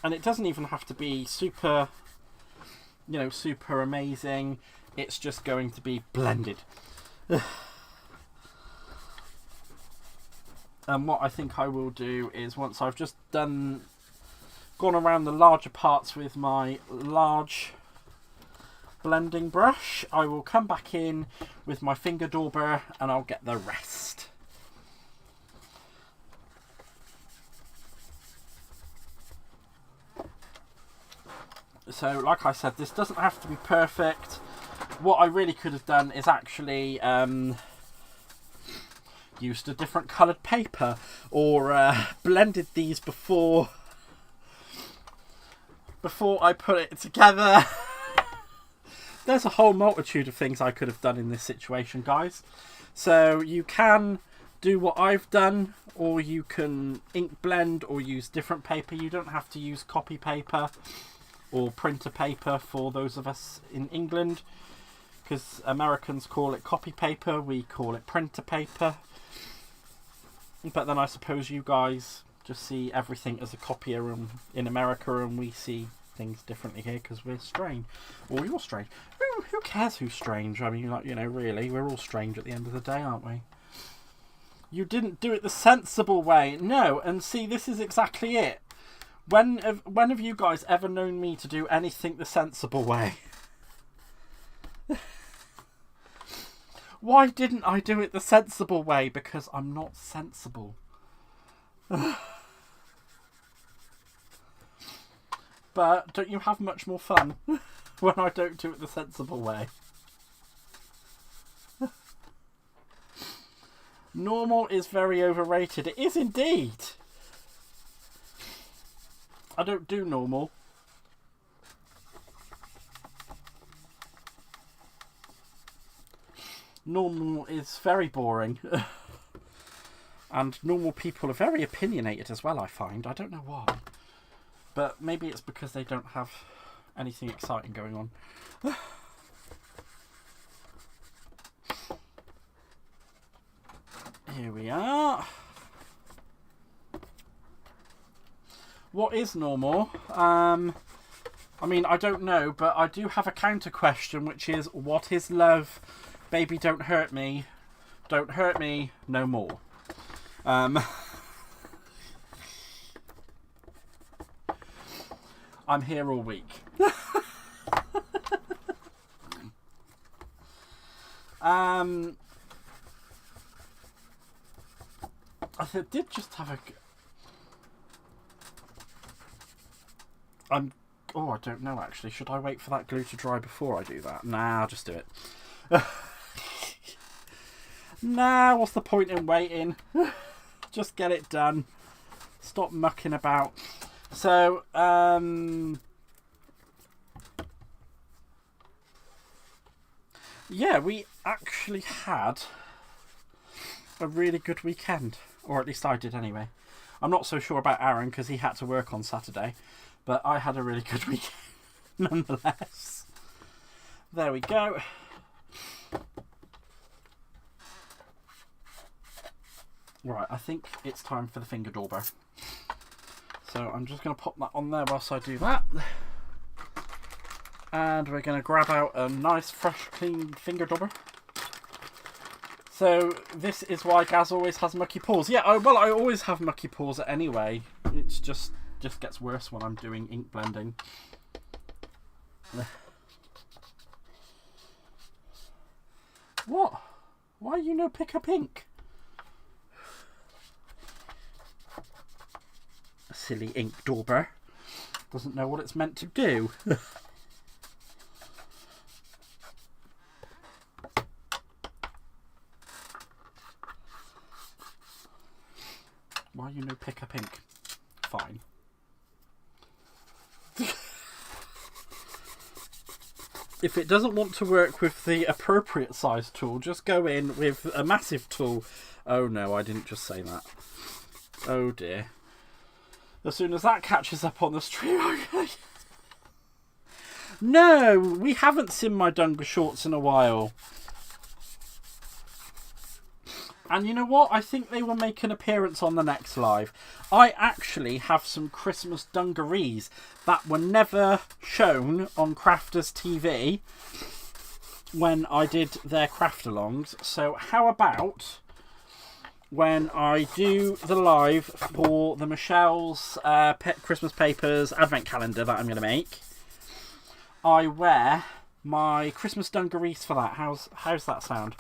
and it doesn't even have to be super, you know, super amazing. It's just going to be blended. And what I think I will do is, once I've just gone around the larger parts with my large blending brush, I will come back in with my finger dauber and I'll get the rest. So like I said, this doesn't have to be perfect. What I really could have done is actually used a different coloured paper, or blended these before I put it together. There's a whole multitude of things I could have done in this situation, guys. So you can do what I've done, or you can ink blend or use different paper. You don't have to use copy paper or printer paper for those of us in England, because Americans call it copy paper, we call it printer paper. But then I suppose you guys just see everything as a copier in America, and we see things differently here because we're strange. Or you're strange. Who cares who's strange? I mean, like, you know, really, we're all strange at the end of the day, aren't we? You didn't do it the sensible way. No, and see, this is exactly it. When have you guys ever known me to do anything the sensible way? Why didn't I do it the sensible way? Because I'm not sensible. But don't you have much more fun when I don't do it the sensible way? Normal is very overrated. It is indeed. I don't do normal. Normal is very boring. And normal people are very opinionated as well, I find. I don't know why. But maybe it's because they don't have anything exciting going on. Here we are. What is normal? I mean, I don't know, but I do have a counter question, which is, what is love? Baby, don't hurt me. Don't hurt me no more. I'm here all week. I did just have a... Oh, I don't know, actually. Should I wait for that glue to dry before I do that? Nah, I'll just do it. Nah, what's the point in waiting? Just get it done. Stop mucking about. So, yeah, we actually had a really good weekend. Or at least I did anyway. I'm not so sure about Aaron because he had to work on Saturday. But I had a really good weekend nonetheless. There we go. Right, I think it's time for the finger dauber. So I'm just going to pop that on there whilst I do that. And we're going to grab out a nice, fresh, clean finger dauber. So this is why Gaz always has mucky paws. Yeah, well, I always have mucky paws anyway. It's just gets worse when I'm doing ink blending. What? Why you no pick up ink? A silly ink dauber. Doesn't know what it's meant to do. Why you no pick up ink? Fine. If it doesn't want to work with the appropriate size tool, just go in with a massive tool. Oh no, I didn't just say that. Oh dear. As soon as that catches up on the stream, okay. No, we haven't seen my Dunga shorts in a while. And you know what? I think they will make an appearance on the next live. I actually have some Christmas dungarees that were never shown on Crafters TV when I did their craft-alongs. So how about when I do the live for the Michelle's Christmas Papers advent calendar that I'm going to make, I wear my Christmas dungarees for that. How's that sound?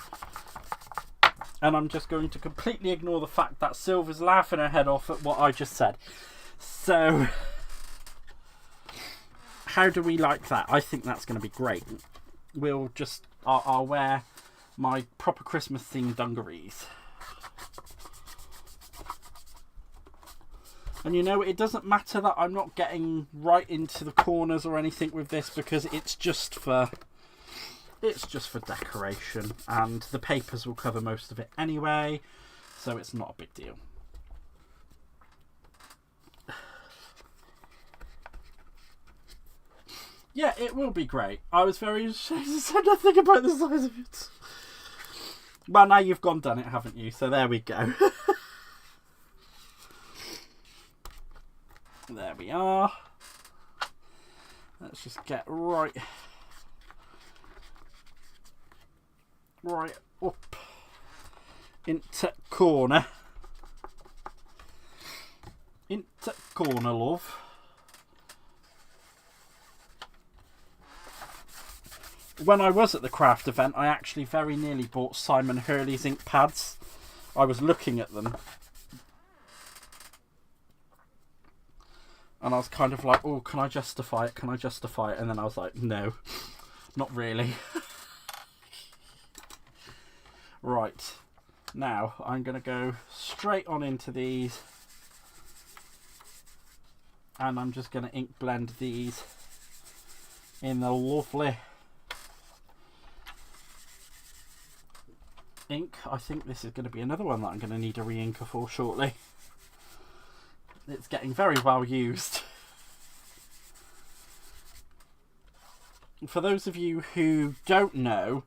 And I'm just going to completely ignore the fact that Sylvia's laughing her head off at what I just said. So, how do we like that? I think that's going to be great. I'll wear my proper Christmas themed dungarees. And you know, it doesn't matter that I'm not getting right into the corners or anything with this because it's just for decoration, and the papers will cover most of it anyway, so it's not a big deal. Yeah, it will be great. I was very ashamed to say nothing about the size of it. Well, now you've done it, haven't you? So there we go. There we are. Let's just get right up into corner. Into corner, love. When I was at the craft event, I actually very nearly bought Simon Hurley's ink pads. I was looking at them. And I was kind of like, oh, can I justify it? Can I justify it? And then I was like, no, not really. Right. Now, I'm going to go straight on into these. And I'm just going to ink blend these in the lovely ink. I think this is going to be another one that I'm going to need a re-inker for shortly. It's getting very well used. For those of you who don't know,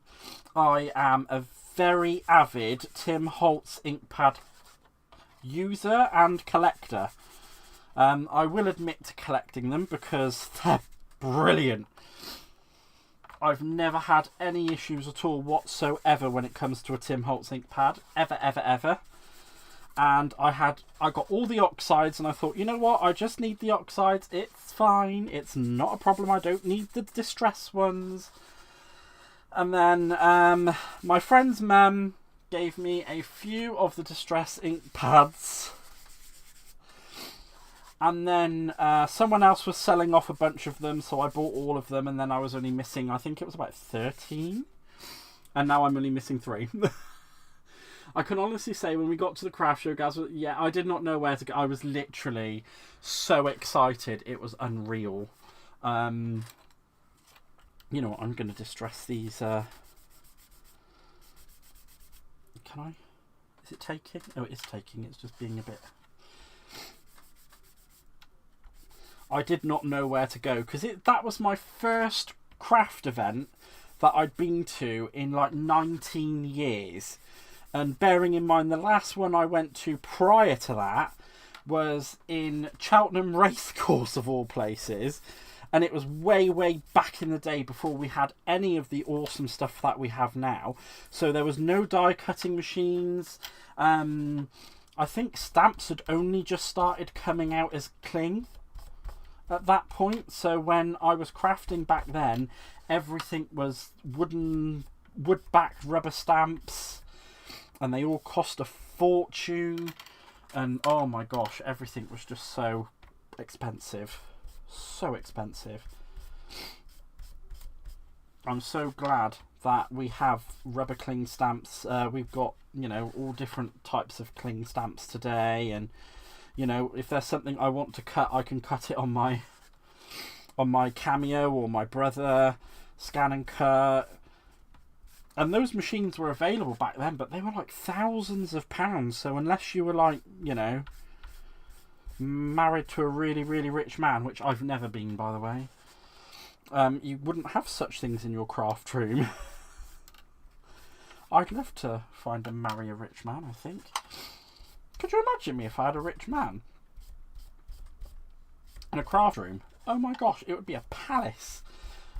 I am a very avid Tim Holtz ink pad user and collector. I will admit to collecting them because they're brilliant. I've never had any issues at all whatsoever when it comes to a Tim Holtz ink pad. Ever. And I got all the oxides, and I thought, you know what, I just need the oxides. It's fine. It's not a problem. I don't need the distress ones. And then my friend's mum gave me a few of the distress ink pads. And then someone else was selling off a bunch of them, so I bought all of them, and then I was only missing, I think it was about 13. And now I'm only missing 3. I can honestly say when we got to the craft show, guys, yeah, I did not know where to go. I was literally so excited. It was unreal. You know what? I'm going to distress these. Can I? Is it taking? Oh, it is taking. It's just being a bit... I did not know where to go because that was my first craft event that I'd been to in like 19 years. And bearing in mind the last one I went to prior to that was in Cheltenham Racecourse of all places. And it was way back in the day before we had any of the awesome stuff that we have now. So there was no die cutting machines. I think stamps had only just started coming out as cling at that point. So when I was crafting back then, everything was wood-backed rubber stamps. And they all cost a fortune. And oh my gosh, everything was just so expensive. So expensive. I'm so glad that we have rubber cling stamps. We've got, you know, all different types of cling stamps today. And, you know, if there's something I want to cut, I can cut it on my Cameo or my Brother, scan and cut. And those machines were available back then, but they were like thousands of pounds. So unless you were like, you know, married to a really rich man, which I've never been, by the way, you wouldn't have such things in your craft room. I'd love to find and marry a rich man, I think. Could you imagine me if I had a rich man in a craft room? Oh my gosh, it would be a palace.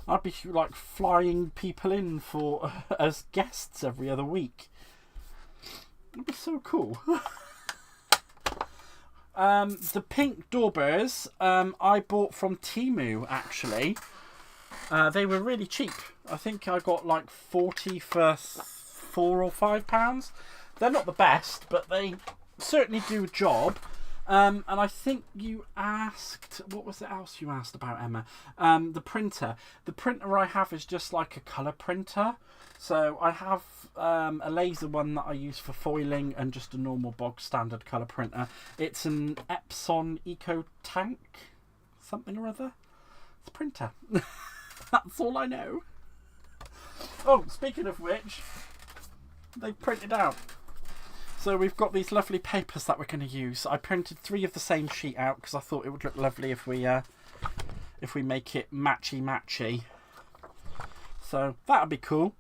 I'd be like flying people in for as guests every other week. It'd be so cool. The pink doorbells I bought from Temu, actually. They were really cheap. I think I got like 40 for £4 or £5. They're not the best, but they certainly do a job. And I think you asked, what was it else you asked about, Emma? The printer. The printer I have is just like a colour printer. So I have a laser one that I use for foiling and just a normal bog standard colour printer. It's an Epson Eco Tank, something or other. It's a printer. That's all I know. Oh, speaking of which, they've printed out. So we've got these lovely papers that we're going to use. I printed 3 of the same sheet out because I thought it would look lovely if we make it matchy. So that'll be cool.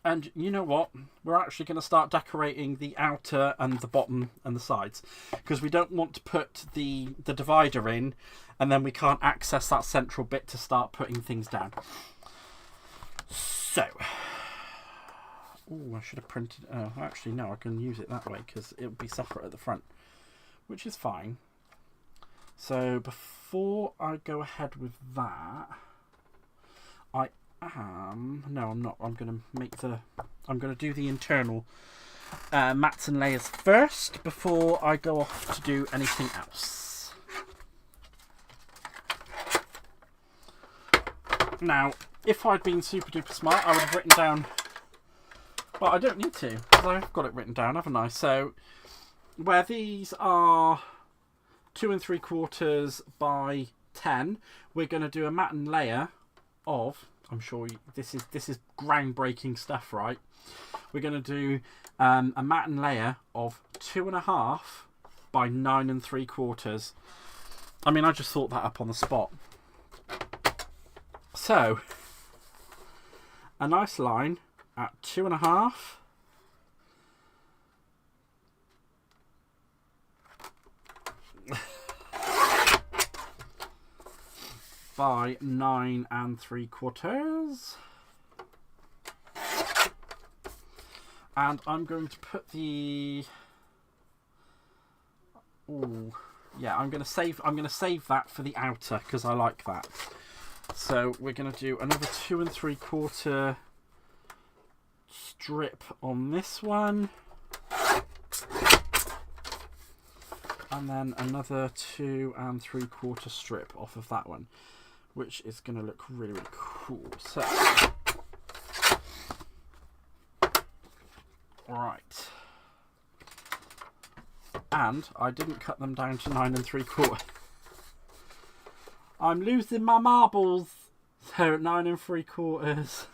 And you know what? We're actually going to start decorating the outer and the bottom and the sides, because we don't want to put the divider in and then we can't access that central bit to start putting things down. So, oh, I should have printed. Oh, actually, no, I can use it that way because it'll be separate at the front, which is fine. So before I go ahead with that, I'm not. I'm going to do the internal mats and layers first before I go off to do anything else. Now, if I'd been super duper smart, I would have written down. Well, I don't need to, because I've got it written down, haven't I? So, where these are 2 3/4 by 10, we're going to do a mat and layer of. I'm sure this is groundbreaking stuff, right? We're going to do a mat and layer of 2.5 by 9 3/4. I mean, I just thought that up on the spot. So, a nice line at 2.5. By 9 3/4. And I'm going to put the. Oh, yeah. I'm going to save that for the outer because I like that. So we're going to do another 2 3/4 strip on this one, and then another 2 3/4 strip off of that one, which is going to look really, really cool. So, right. And I didn't cut them down to 9 3/4. I'm losing my marbles. So 9 3/4.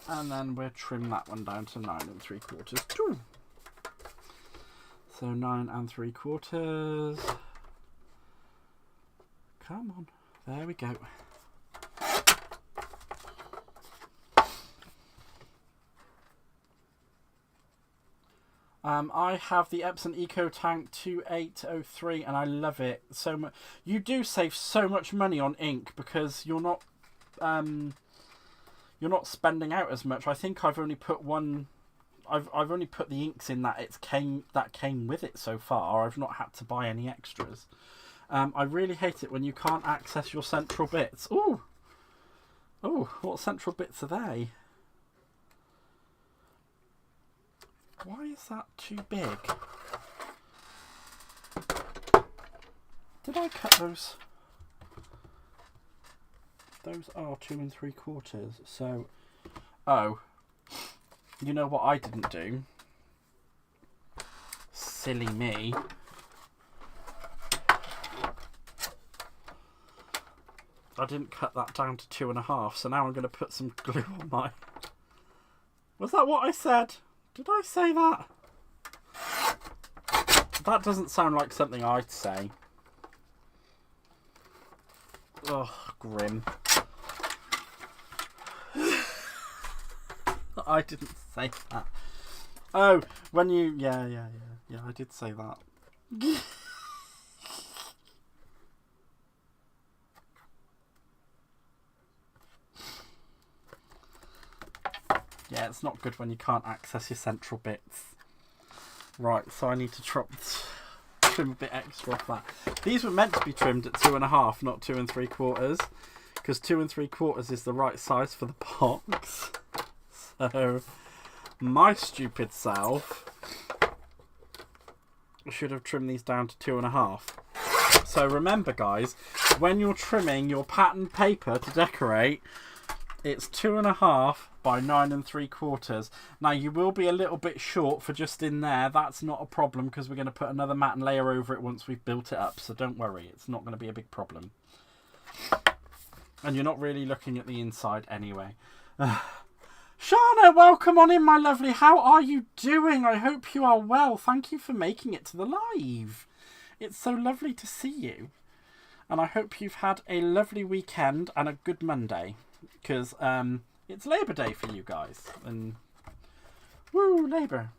And then we'll trim that one down to 9 3/4 too. So 9 3/4. Come on, there we go. I have the Epson Eco Tank 2803 and I love it so much. You do save so much money on ink because you're not spending out as much. I think I've only put one. I've only put the inks in that came with it so far. I've not had to buy any extras. I really hate it when you can't access your central bits. Ooh! Oh, what central bits are they? Why is that too big? Did I cut those? Those are 2 3/4. So, oh, you know what I didn't do? Silly me. I didn't cut that down to 2.5, so now I'm going to put some glue on my... Was that what I said? Did I say that? That doesn't sound like something I'd say. Ugh, grim. I didn't say that. Oh, when you... Yeah, I did say that. Yeah, it's not good when you can't access your central bits. Right, so I need to trim a bit extra off that. These were meant to be trimmed at 2.5, not 2 3/4, because 2 3/4 is the right size for the box. So, my stupid self should have trimmed these down to 2.5. So remember, guys, when you're trimming your pattern paper to decorate, it's 2.5 by 9 3/4. Now you will be a little bit short for just in there. That's not a problem because we're going to put another mat and layer over it once we've built it up. So don't worry, it's not going to be a big problem. And you're not really looking at the inside anyway. Shana, welcome on in, my lovely. How are you doing? I hope you are well. Thank you for making it to the live. It's so lovely to see you. And I hope you've had a lovely weekend and a good Monday. because it's Labour Day for you guys, and woo, Labour.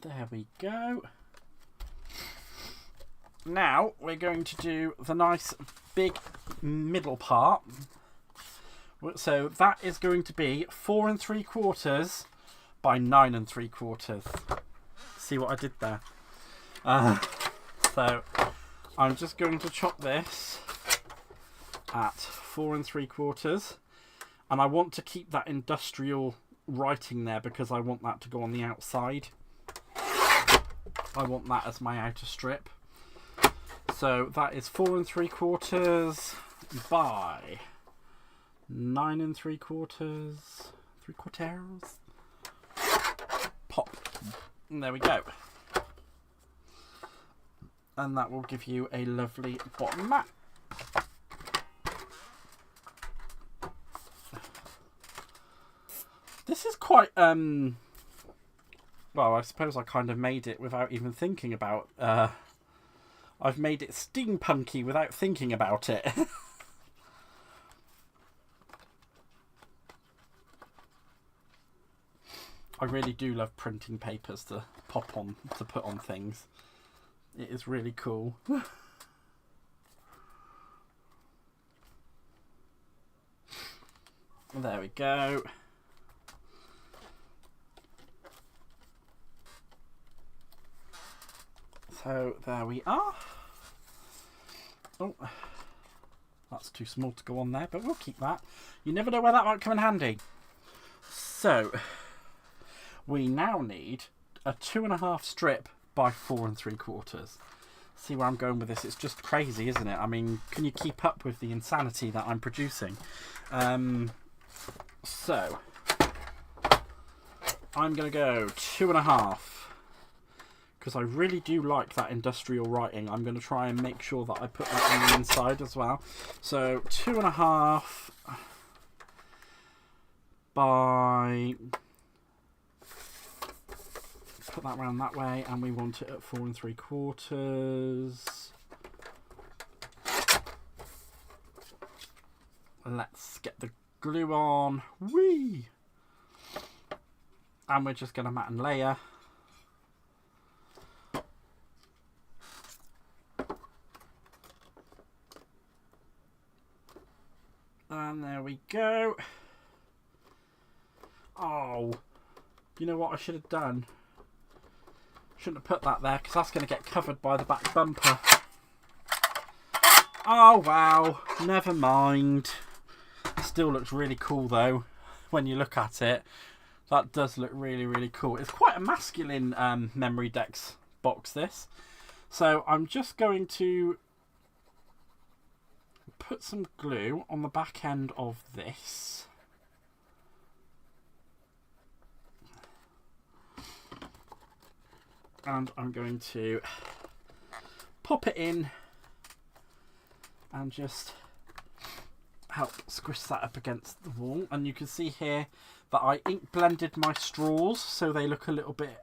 There we go. Now we're going to do the nice big middle part. So that is going to be 4 3/4 by 9 3/4. See what I did there? So I'm just going to chop this at 4 3/4, and I want to keep that industrial writing there because I want that to go on the outside. I want that as my outer strip. So that is 4 3/4 by 9 3/4, 3/4. Pop. And there we go. And that will give you a lovely bottom mat. This is quite well, I suppose I kind of made it without even thinking about I've made it steampunky without thinking about it. I really do love printing papers to pop on, to put on things. It is really cool. There we go. So there we are. Oh, that's too small to go on there, but we'll keep that. You never know where that might come in handy. So we now need a 2.5 strip by 4 3/4. See where I'm going with this? It's just crazy, isn't it? I mean, can you keep up with the insanity that I'm producing? So I'm going to go 2.5. Because I really do like that industrial writing. I'm going to try and make sure that I put that on the inside as well. So 2.5 by... Put that round that way, and we want it at 4 3/4. Let's get the glue on. Whee! And we're just going to mat and layer. And there we go. Oh, you know what I should have done? Shouldn't have put that there because that's going to get covered by the back bumper. Oh wow, never mind. It still looks really cool though when you look at it. That does look really, really cool. It's quite a masculine Memory Dex box, this. So I'm just going to put some glue on the back end of this. And I'm going to pop it in and just help squish that up against the wall. And you can see here that I ink blended my straws so they look a little bit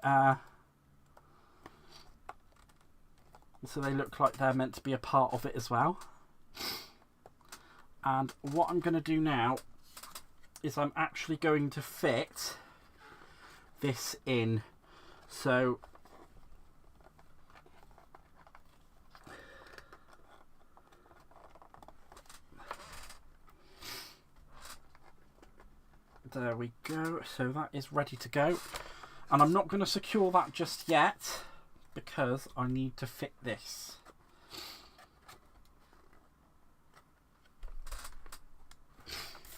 so they look like they're meant to be a part of it as well. And what I'm going to do now is I'm actually going to fit this in. So there we go. So that is ready to go. And I'm not going to secure that just yet because I need to fit this.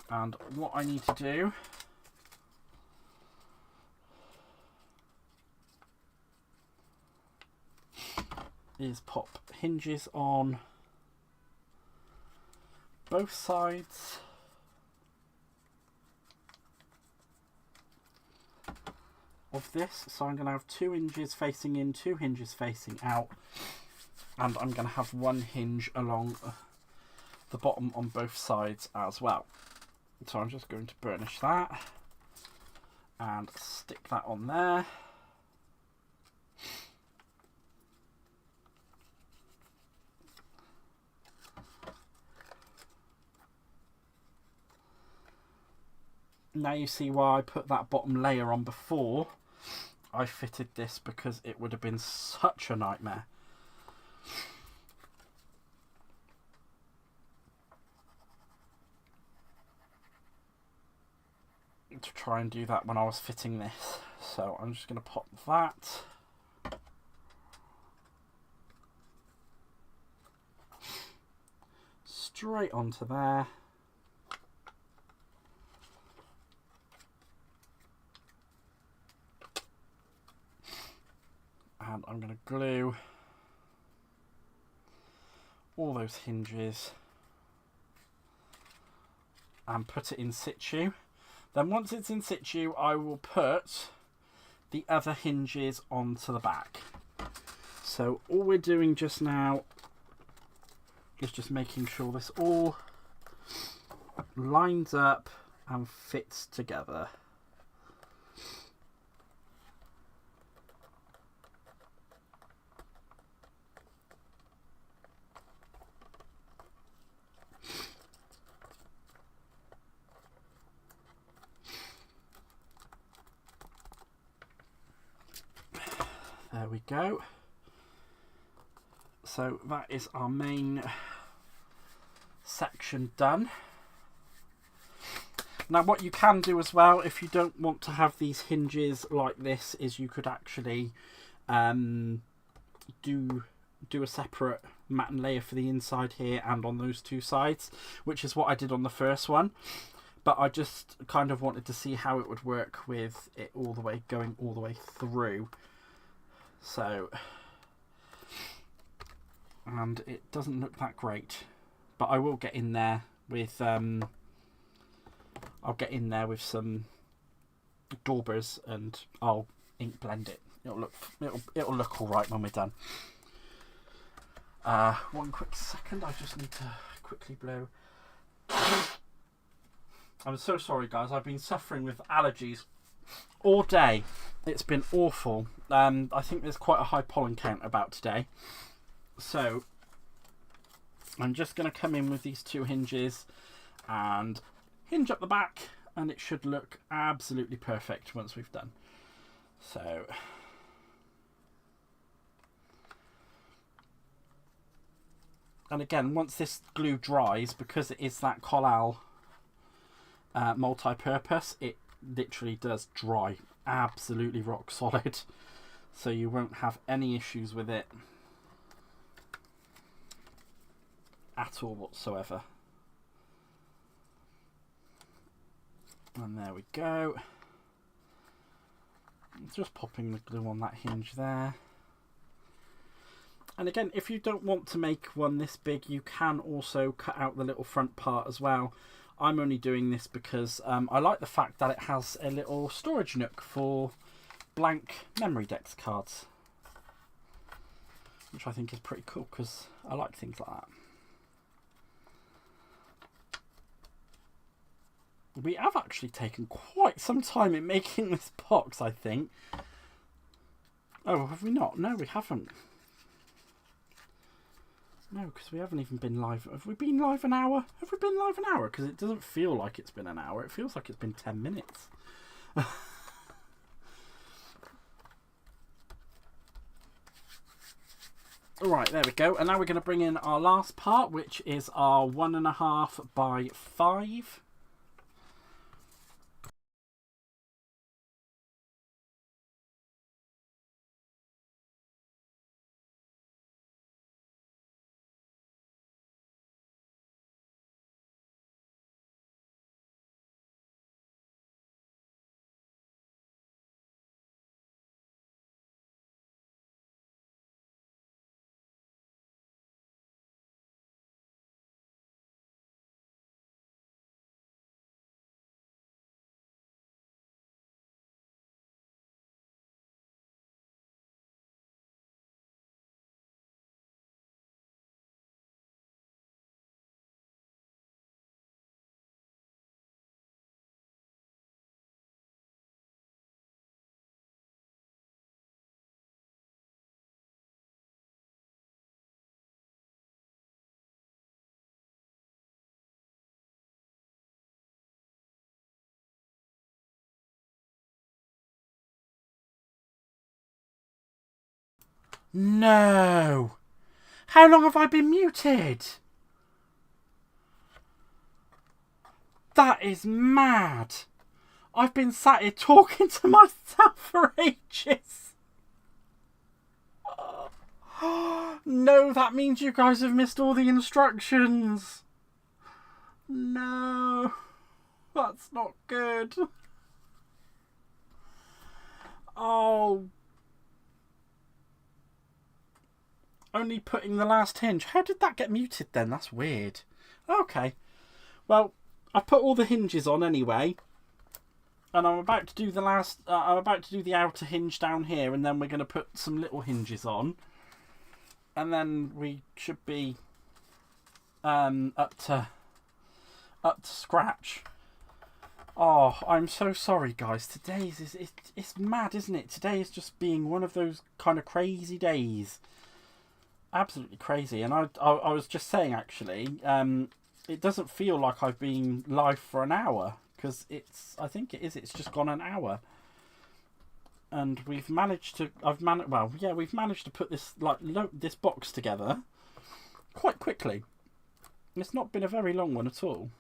And what I need to do is pop hinges on both sides of this. So I'm going to have 2 hinges facing in, 2 hinges facing out, and I'm going to have 1 hinge along the bottom on both sides as well. So I'm just going to burnish that and stick that on there. Now you see why I put that bottom layer on before I fitted this, because it would have been such a nightmare. To try and do that when I was fitting this. So I'm just going to pop that. Straight onto there. And I'm going to glue all those hinges and put it in situ. Then once it's in situ, I will put the other hinges onto the back. So all we're doing just now is just making sure this all lines up and fits together. There we go. So that is our main section done. Now what you can do as well, if you don't want to have these hinges like this, is you could actually do a separate matten layer for the inside here and on those two sides, which is what I did on the first one. But I just kind of wanted to see how it would work with it all the way, going all the way through. So, and it doesn't look that great, but I will get in there with I'll get in there with some daubers and I'll ink blend it. It'll look all right when we're done. One quick second, I just need to quickly blow. I'm so sorry guys, I've been suffering with allergies all day. It's been awful. I think there's quite a high pollen count about today. So I'm just going to come in with these two hinges and hinge up the back, and it should look absolutely perfect once we've done. So and again, once this glue dries, because it is that collal multi-purpose, it literally does dry absolutely rock solid, so you won't have any issues with it at all whatsoever. And there we go. Just popping the glue on that hinge there. And again, if you don't want to make one this big, you can also cut out the little front part as well. I'm only doing this because I like the fact that it has a little storage nook for blank Memory Dex cards, which I think is pretty cool because I like things like that. We have actually taken quite some time in making this box, I think. Oh, have we not? No, we haven't. No, because we haven't even been live. Have we been live an hour? Have we been live an hour? Because it doesn't feel like it's been an hour. It feels like it's been 10 minutes. Alright, there we go. And now we're going to bring in our last part, which is our 1.5 by 5. No! How long have I been muted? That is mad. I've been sat here talking to myself for ages. No, that means you guys have missed all the instructions. No, that's not good. Oh. Only putting the last hinge. How did that get muted then? That's weird. Okay. Well, I've put all the hinges on anyway. And I'm about to do the last... I'm about to do the outer hinge down here. And then we're going to put some little hinges on. And then we should be up to scratch. Oh, I'm so sorry, guys. Today's it's mad, isn't it? Today is just being one of those kind of crazy days. Absolutely crazy. And I was just saying, actually, it doesn't feel like I've been live for an hour. Because I think it is. It's just gone an hour. And we've managed to... we've managed to put this this box together quite quickly. It's not been a very long one at all.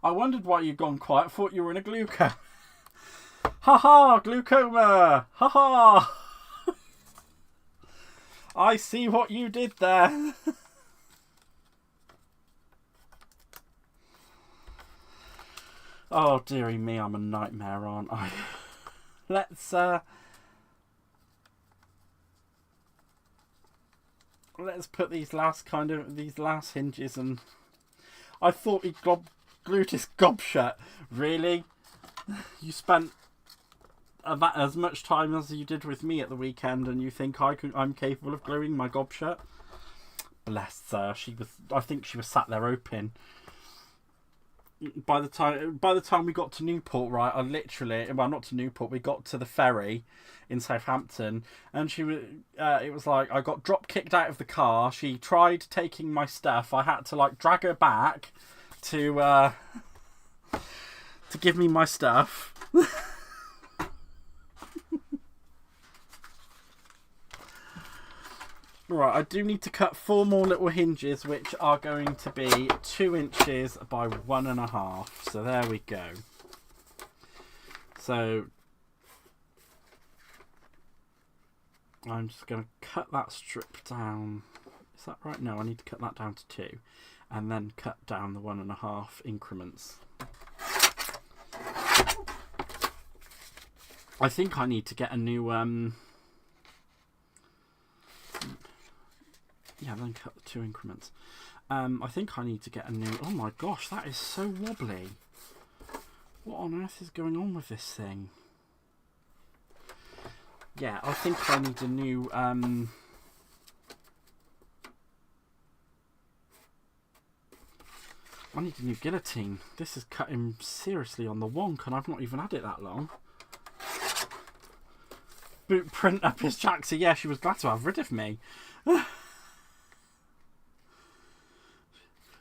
I wondered why you'd gone quiet. I thought you were in a glucose. Ha ha, glaucoma. Ha ha. I see what you did there. Oh, dearie me, I'm a nightmare, aren't I? Let's put these last hinges, and I thought he'd glued his gob shut. Really? You spent as much time as you did with me at the weekend, and you think I'm capable of gluing my gob shut? Bless her. I think she was sat there open. By the time we got to Newport, right, not to Newport, we got to the ferry in Southampton, and it was like I got drop kicked out of the car. She tried taking my stuff. I had to drag her back to give me my stuff. Right, I do need to cut 4 more little hinges, which are going to be 2 inches by 1.5. So there we go. So I'm just going to cut that strip down. Is that right? No, I need to cut that down to 2. And then cut down the 1.5 increments. I think I need to get a new... Yeah, then cut the 2 increments. I think I need to get a new... Oh my gosh, that is so wobbly. What on earth is going on with this thing? Yeah, I think I need a new... I need a new guillotine. This is cutting seriously on the wonk, and I've not even had it that long. Boot print up his jacksie. Yeah, she was glad to have rid of me.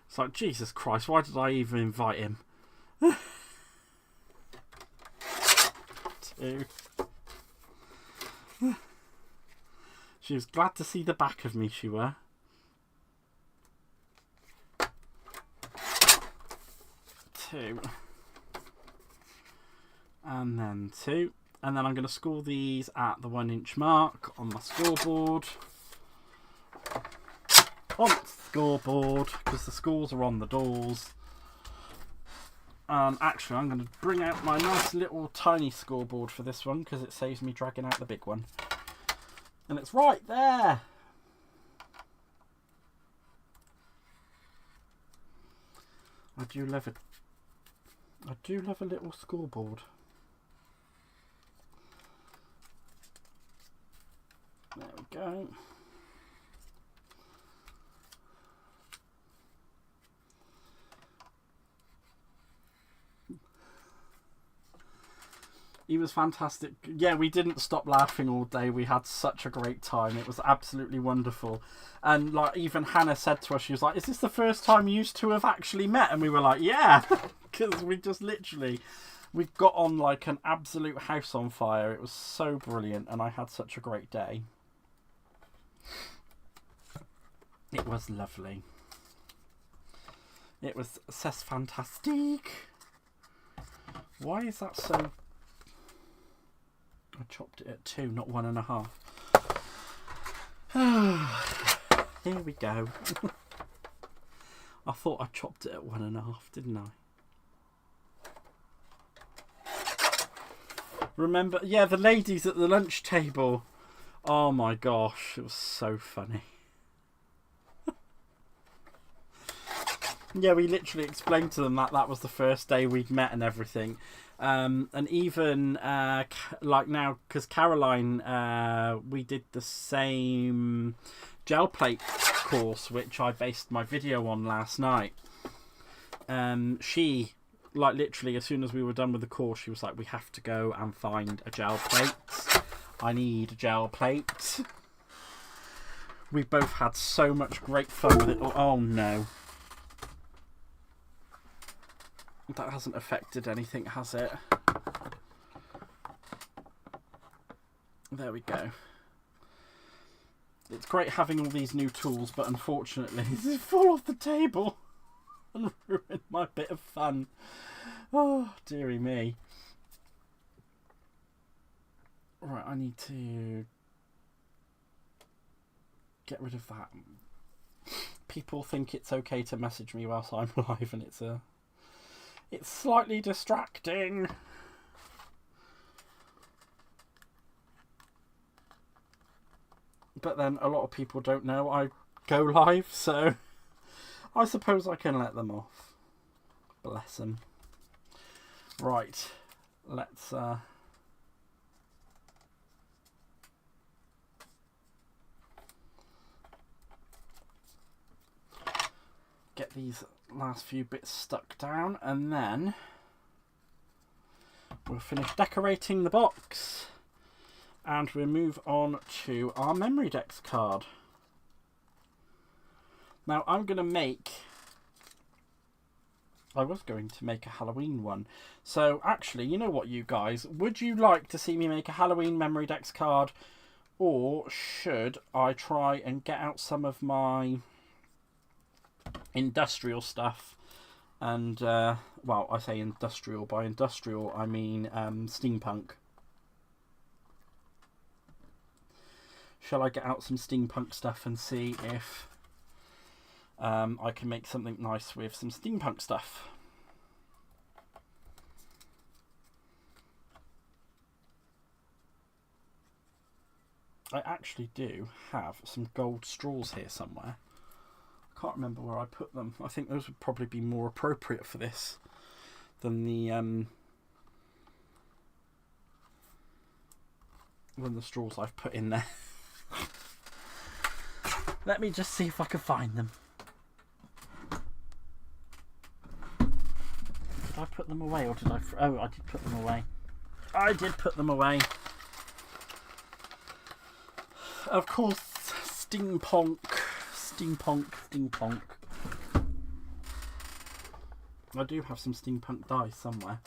It's like, Jesus Christ, why did I even invite him? 2. She was glad to see the back of me, she were. 2. And then 2. And then I'm going to score these at the 1 inch mark on my scoreboard. On the scoreboard, because the scores are on the doors. Actually, I'm going to bring out my nice little tiny scoreboard for this one, because it saves me dragging out the big one. And it's right there. I do love a little scoreboard. There we go. He was fantastic. Yeah, we didn't stop laughing all day. We had such a great time. It was absolutely wonderful. And even Hannah said to us, she was like, "Is this the first time you two have actually met?" And we were like, "Yeah," because we just literally We got on like an absolute house on fire. It was so brilliant, and I had such a great day. It was lovely. It was c'est fantastique. Why is that so... I chopped it at 2, not 1.5. Here we go. I thought I chopped it at 1.5, didn't I? Remember, yeah, the ladies at the lunch table. Oh my gosh, it was so funny. Yeah, we literally explained to them that that was the first day we'd met and everything. And even like now, because Caroline, we did the same gel plate course, which I based my video on last night. She, like literally, as soon as we were done with the course, she was like, we have to go and find a gel plate. I need a gel plate. We both had so much great fun with it. Oh no. That hasn't affected anything, has it? There we go. It's great having all these new tools, but unfortunately, they fall off the table and ruin my bit of fun. Oh, dearie me. Right, I need to get rid of that. People think it's okay to message me whilst I'm live, and it's slightly distracting. But then a lot of people don't know I go live, so I suppose I can let them off. Bless them. Right, let's get these last few bits stuck down, and then we'll finish decorating the box and we'll move on to our Memory Dex card. Now I was going to make a Halloween one. So actually, you know what, you guys, would you like to see me make a Halloween Memory Dex card, or should I try and get out some of my industrial stuff and well, I say industrial, by industrial I mean steampunk. Shall I get out some steampunk stuff and see if I can make something nice with some steampunk stuff? I actually do have some gold straws here somewhere. Can't remember where I put them. I think those would probably be more appropriate for this than the straws I've put in there. Let me just see if I can find them. Did I put them away, or did I? Oh, I did put them away. I did put them away. Of course, steampunk. I do have some steampunk dies somewhere.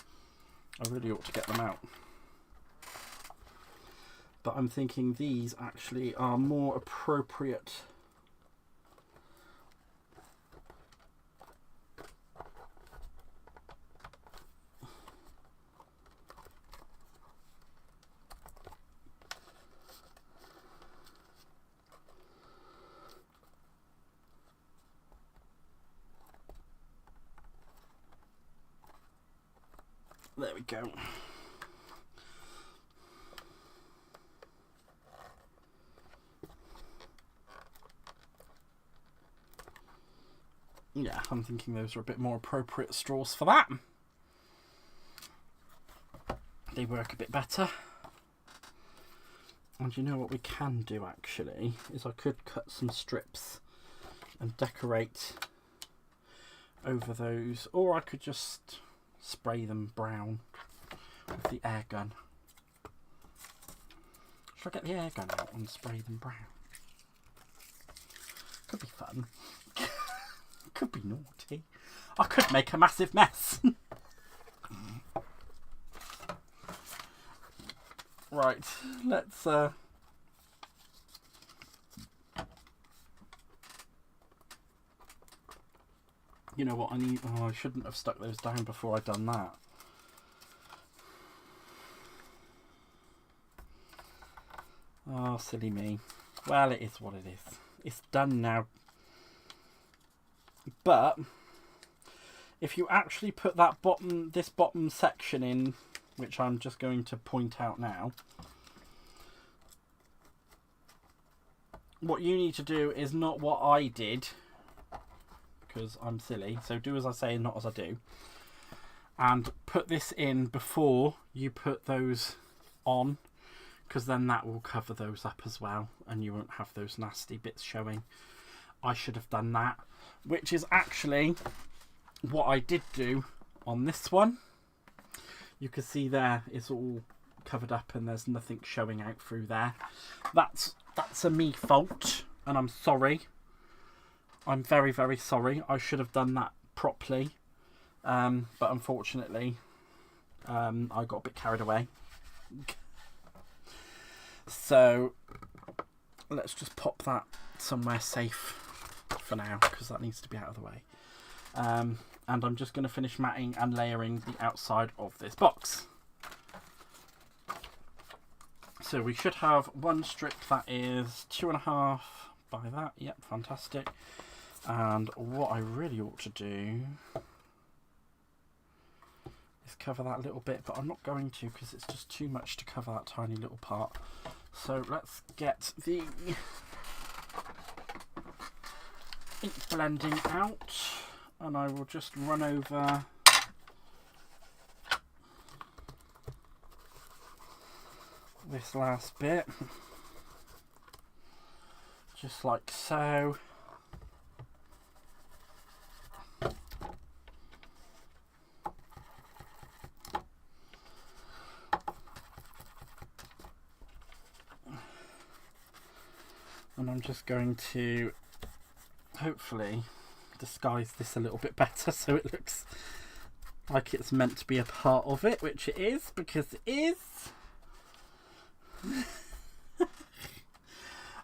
I really ought to get them out. But I'm thinking these actually are more appropriate. There we go. Yeah, I'm thinking those are a bit more appropriate straws for that. They work a bit better. And you know what we can do actually, is I could cut some strips and decorate over those, or I could just spray them brown with the air gun. Should I get the air gun out and spray them brown? Could be fun. Could be naughty. I could make a massive mess. Right, let's you know what I need? Oh, I shouldn't have stuck those down before I'd done that. Oh, silly me. Well, it is what it is. It's done now. But if you actually put that this bottom section in, which I'm just going to point out now, what you need to do is not what I did, because I'm silly. So do as I say and not as I do. And put this in before you put those on, because then that will cover those up as well and you won't have those nasty bits showing. I should have done that, which is actually what I did do on this one. You can see there it's all covered up and there's nothing showing out through there. That's a me fault and I'm sorry. I'm very, very sorry. I should have done that properly, but unfortunately I got a bit carried away. So let's just pop that somewhere safe for now, because that needs to be out of the way. And I'm just going to finish matting and layering the outside of this box. So we should have one strip that is 2.5 by that. Yep, fantastic. And what I really ought to do is cover that little bit, but I'm not going to because it's just too much to cover that tiny little part. So let's get the ink blending out, and I will just run over this last bit, just like so. And I'm just going to hopefully disguise this a little bit better so it looks like it's meant to be a part of it, which it is, because it is.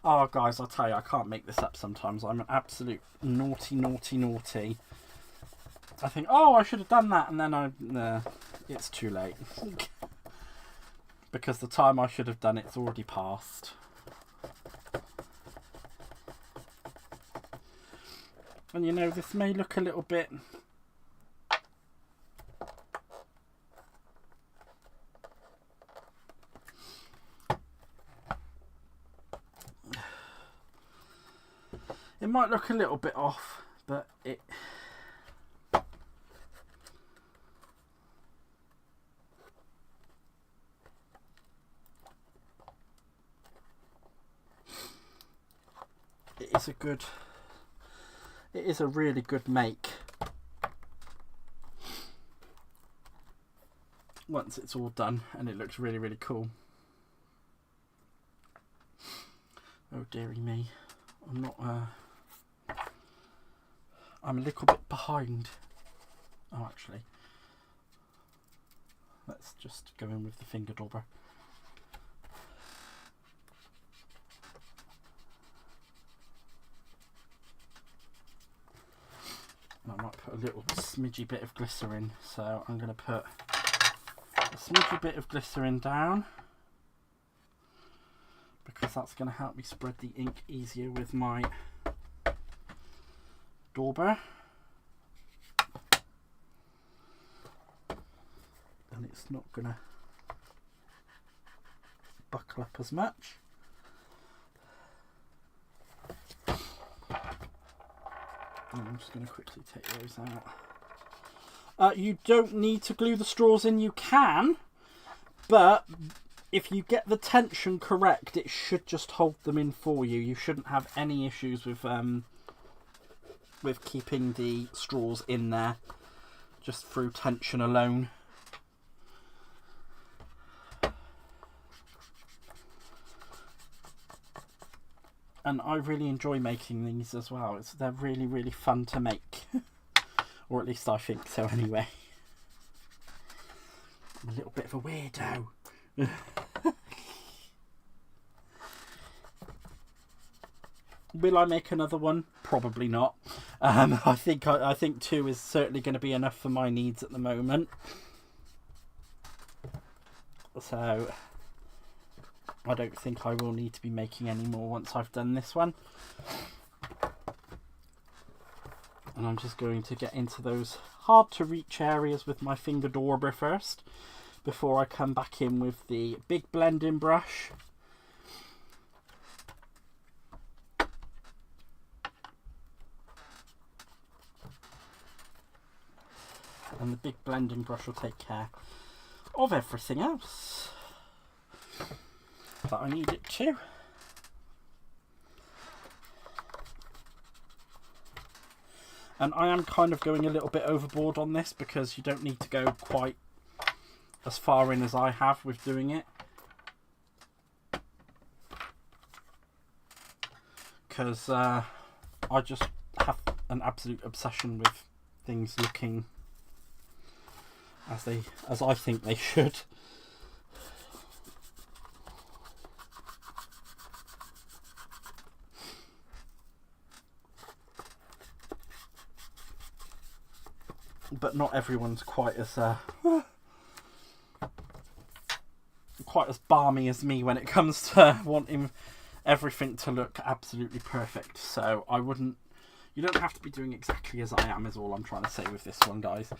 Oh guys, I'll tell you, I can't make this up sometimes. I'm an absolute naughty. I think, oh, I should have done that, and then it's too late. Because the time I should have done it's already passed. And you know, this may look a little bit it might look a little bit off, but it is a really good make once it's all done, and it looks really, really cool. Oh dearie me, I'm a little bit behind. Oh, actually, let's just go in with the finger dauber. I might put a little smidgy bit of glycerin, so I'm going to put a smidgy bit of glycerin down, because that's going to help me spread the ink easier with my dauber, and it's not going to buckle up as much. I'm just going to quickly take those out. You don't need to glue the straws in. You can, but if you get the tension correct, it should just hold them in for you. You shouldn't have any issues with keeping the straws in there just through tension alone. And I really enjoy making these as well. They're really, really fun to make. Or at least I think so anyway. I'm a little bit of a weirdo. Will I make another one? Probably not. I think 2 is certainly going to be enough for my needs at the moment. So I don't think I will need to be making any more once I've done this one. And I'm just going to get into those hard to reach areas with my finger dauber first, before I come back in with the big blending brush. And the big blending brush will take care of everything else that I need it to. And I am kind of going a little bit overboard on this, because you don't need to go quite as far in as I have with doing it. Because I just have an absolute obsession with things looking as I think they should. But not everyone's quite as balmy as me when it comes to wanting everything to look absolutely perfect. So you don't have to be doing exactly as I am, is all I'm trying to say with this one, guys.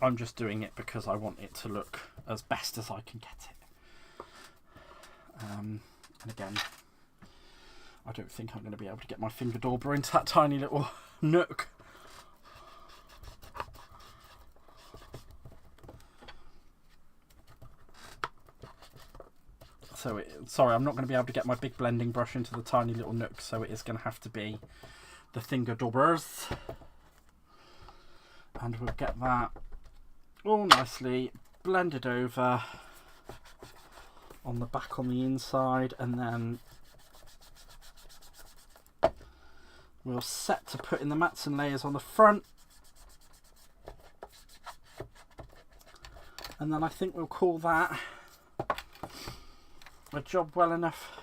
I'm just doing it because I want it to look as best as I can get it. And again, I don't think I'm going to be able to get my finger dauber into that tiny little nook. So sorry, I'm not going to be able to get my big blending brush into the tiny little nook, so it is going to have to be the finger daubers. And we'll get that all nicely blended over on the back on the inside, and then we'll set to put in the mats and layers on the front. And then I think we'll call that a job well enough.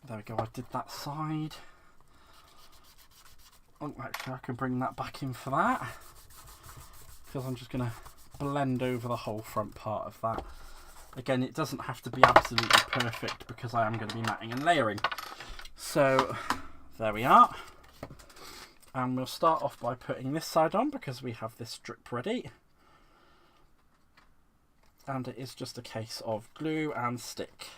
There we go, I did that side. Oh, actually I can bring that back in for that, because I'm just going to blend over the whole front part of that. Again, it doesn't have to be absolutely perfect, because I am going to be matting and layering. So there we are. And we'll start off by putting this side on, because we have this strip ready. And it is just a case of glue and stick.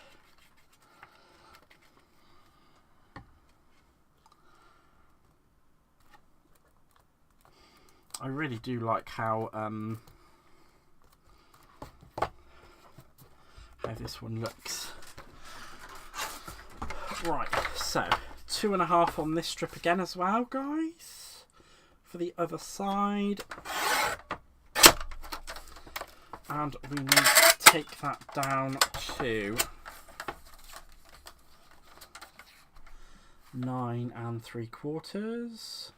I really do like how this one looks. Right, so 2.5 on this strip again as well, guys, for the other side. And we need to take that down to 9 3/4.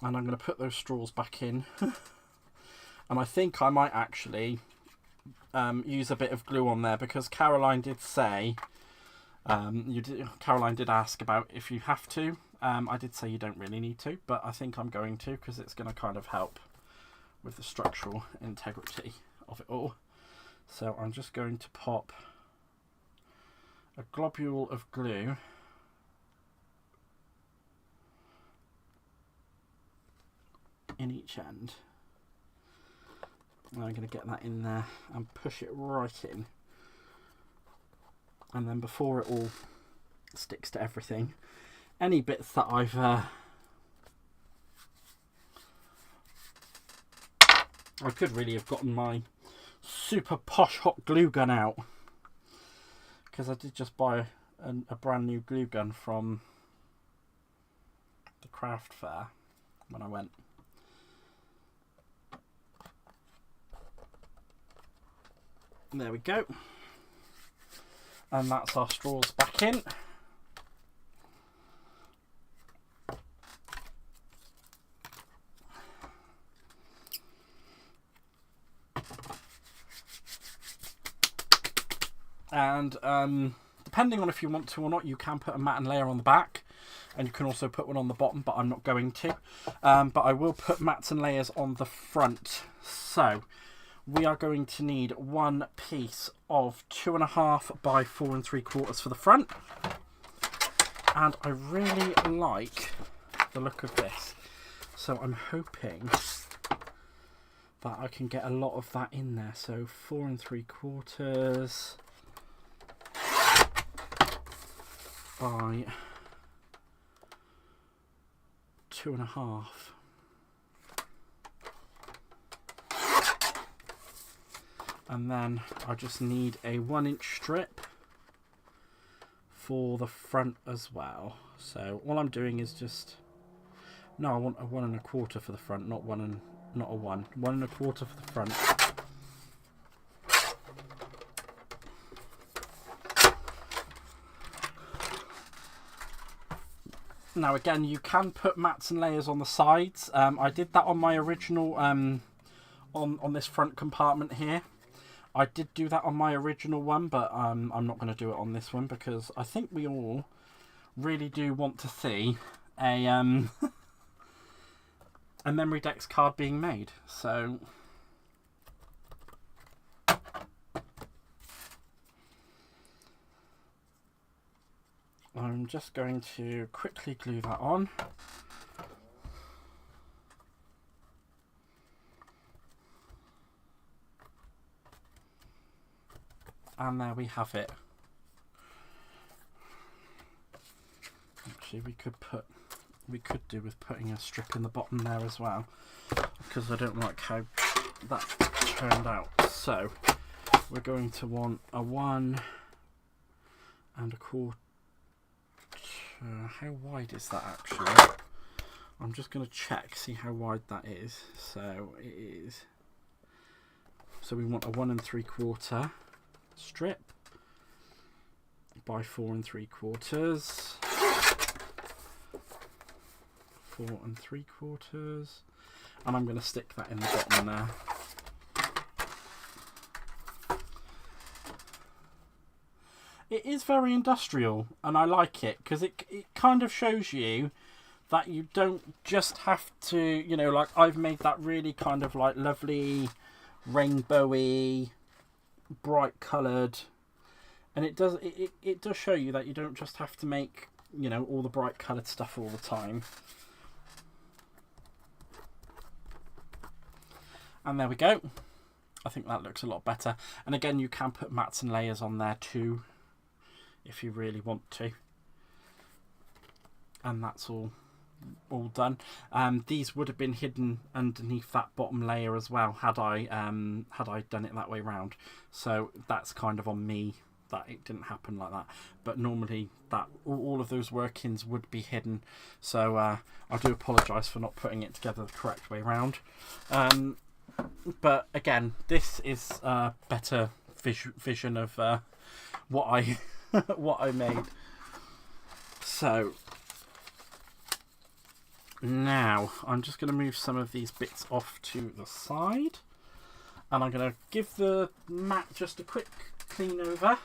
And I'm going to put those straws back in. And I think I might actually use a bit of glue on there, because Caroline did say, Caroline did ask about if you have to. I did say you don't really need to, but I think I'm going to, because it's going to kind of help with the structural integrity of it all. So I'm just going to pop a globule of glue in each end. And I'm going to get that in there and push it right in. And then before it all sticks to everything, any bits that I could really have gotten my super posh hot glue gun out, because I did just buy a brand new glue gun from the craft fair when I went. There we go. And that's our straws back in. And depending on if you want to or not, you can put a matte layer on the back, and you can also put one on the bottom, but I'm not going to. But I will put mats and layers on the front. So we are going to need one piece of 2.5 by 4 3/4 for the front. And I really like the look of this. So I'm hoping that I can get a lot of that in there. So 4 3/4 by 2.5. And then I just need a 1-inch strip for the front as well. So all I'm doing is just, no, I want a 1 1/4 for the front, not a 1 1/4 for the front. Now again, you can put mats and layers on the sides. I did that on my original, on this front compartment here. I did do that on my original one, but I'm not going to do it on this one because I think we all really do want to see a a Memory Dex card being made. So I'm just going to quickly glue that on. And there we have it. Actually, we could do with putting a strip in the bottom there as well, because I don't like how that turned out. So we're going to want a 1 1/4. How wide is that actually? I'm just going to check, see how wide that is. So it is. So we want a 1 3/4 strip by 4 3/4. 4 3/4, and I'm going to stick that in the bottom there. It is very industrial, and I like it because it kind of shows you that you don't just have to, you know, like I've made that really kind of like lovely rainbowy, bright coloured, and it does show you that you don't just have to make, you know, all the bright coloured stuff all the time. And there we go. I think that looks a lot better. And again, you can put mats and layers on there too, if you really want to. And that's all done. These would have been hidden underneath that bottom layer as well had I done it that way round. So that's kind of on me that it didn't happen like that. But normally that all of those workings would be hidden. So I do apologise for not putting it together the correct way round. But again, this is a better vision of what I what I made. So now I'm just going to move some of these bits off to the side, and I'm going to give the mat just a quick clean over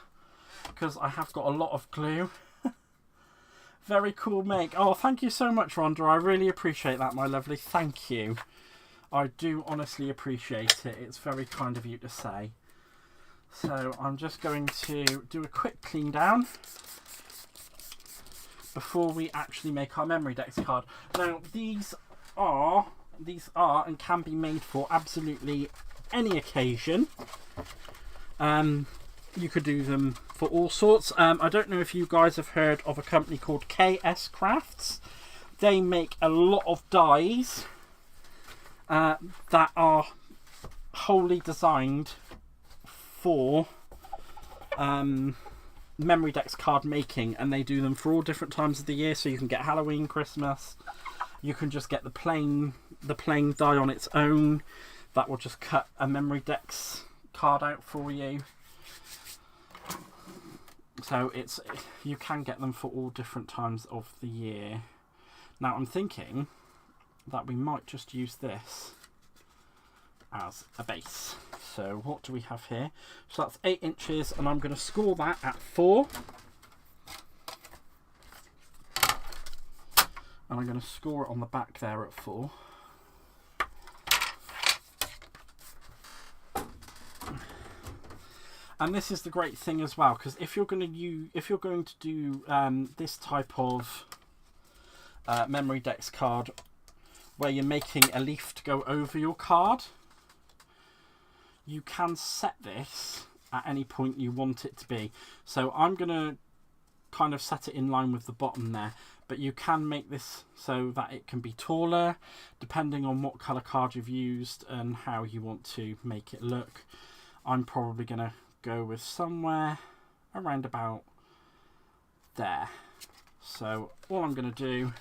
because I have got a lot of glue. Very cool make. Oh, thank you so much, Rhonda. I really appreciate that, my lovely. Thank you. I do honestly appreciate it. It's very kind of you to say. So I'm just going to do a quick clean down before we actually make our Memory Dex card. Now these are and can be made for absolutely any occasion. You could do them for all sorts. I don't know if you guys have heard of a company called KS Crafts. They make a lot of dies that are wholly designed for Memory Dex card making, and they do them for all different times of the year. So you can get Halloween, Christmas. You can just get the plain die on its own. That will just cut a Memory Dex card out for you. So you can get them for all different times of the year. Now I'm thinking that we might just use this as a base. So what do we have here? So that's 8 inches, and I'm going to score that at 4. And I'm going to score it on the back there at 4. And this is the great thing as well, because if you're going to do this type of Memory Dex card where you're making a leaf to go over your card, you can set this at any point you want it to be. So I'm going to kind of set it in line with the bottom there, but you can make this so that it can be taller depending on what colour card you've used and how you want to make it look. I'm probably going to go with somewhere around about there. So all I'm going to do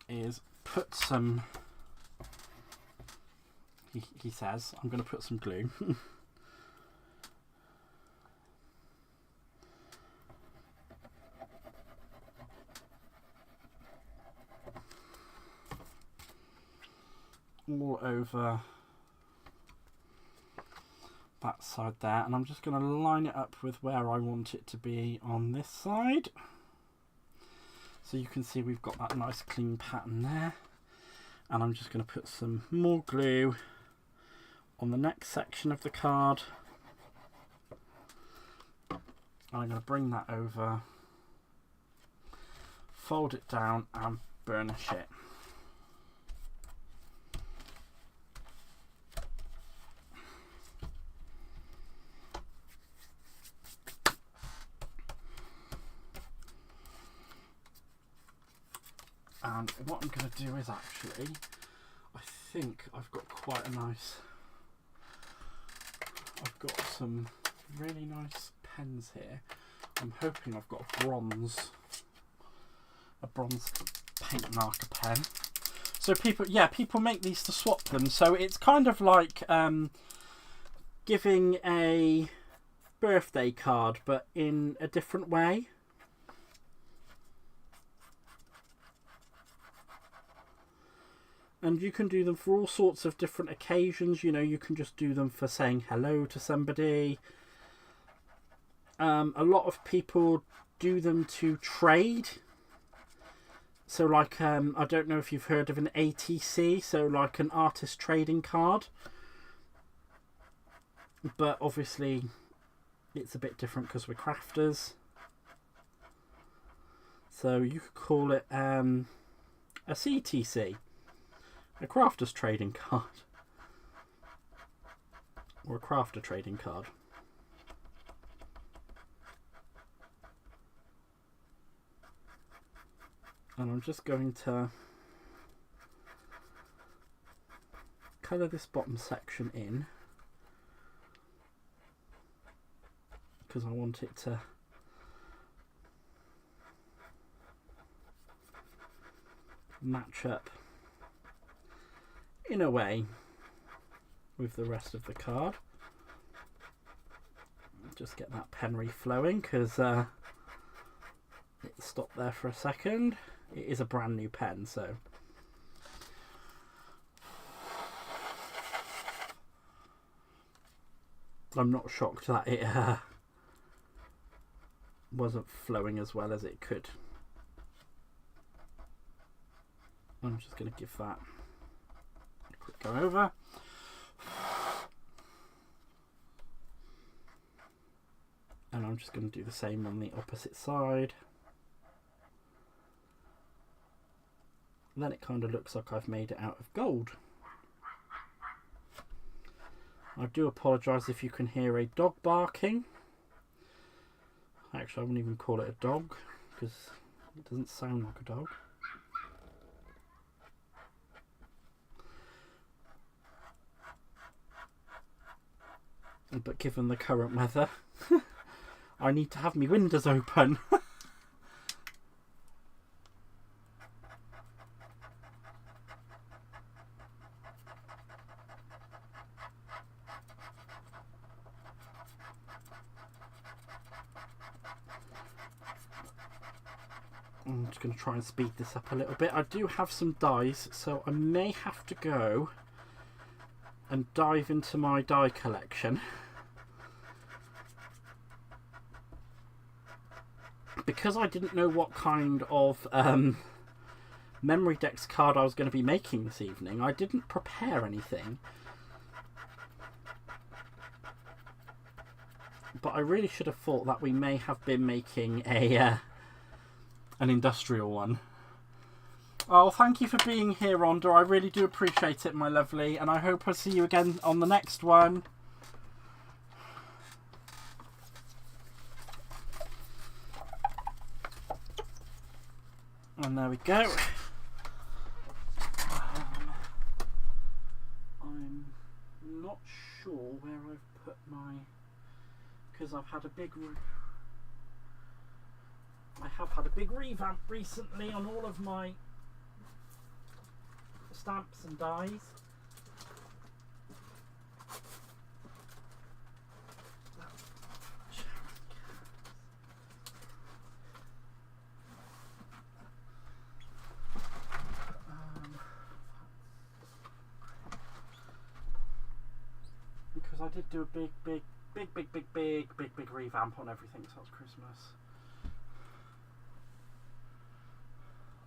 is put some, he says, I'm going to put some glue. All over that side there, and I'm just going to line it up with where I want it to be on this side. So you can see we've got that nice clean pattern there, and I'm just going to put some more glue on the next section of the card, and I'm going to bring that over, fold it down and burnish it. And what I'm going to do is actually, I think I've got quite a nice, I've got some really nice pens here. I'm hoping I've got a bronze paint marker pen. So people make these to swap them. So it's kind of like giving a birthday card, but in a different way. And you can do them for all sorts of different occasions. You know, you can just do them for saying hello to somebody. A lot of people do them to trade. So like, I don't know if you've heard of an ATC, so like an artist trading card. But obviously it's a bit different because we're crafters. So you could call it a CTC. A crafter's trading card. Or a crafter trading card. And I'm just going to colour this bottom section in, because I want it to match up in a way with the rest of the card. Just get that pen reflowing, because it stopped there for a second. It is a brand new pen, so I'm not shocked that it wasn't flowing as well as it could. I'm just going to give that a quick go over. And I'm just going to do the same on the opposite side. And then it kind of looks like I've made it out of gold. I do apologise if you can hear a dog barking. Actually, I wouldn't even call it a dog, because it doesn't sound like a dog. But given the current weather, I need to have my windows open. I'm just going to try and speed this up a little bit. I do have some dies, so I may have to go and dive into my die collection. Because I didn't know what kind of Memory Dex card I was going to be making this evening, I didn't prepare anything. But I really should have thought that we may have been making a an industrial one. Oh, thank you for being here, Rhonda. I really do appreciate it, my lovely. And I hope I see you again on the next one. And there we go. I'm not sure where I've put my... Because I've had a big... I have had a big revamp recently on all of my stamps and dies. Because I did do a big revamp on everything since Christmas.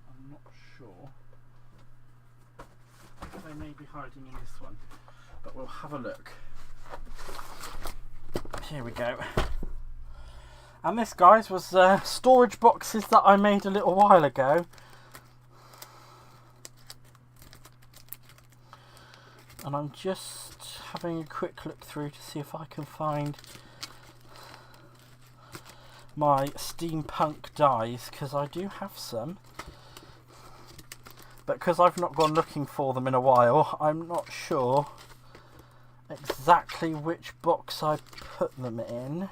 I'm not sure. They may be hiding in this one, but we'll have a look. Here we go. And this, guys, was storage boxes that I made a little while ago. And I'm just having a quick look through to see if I can find my steampunk dies, because I do have some. But because I've not gone looking for them in a while, I'm not sure exactly which box I put them in.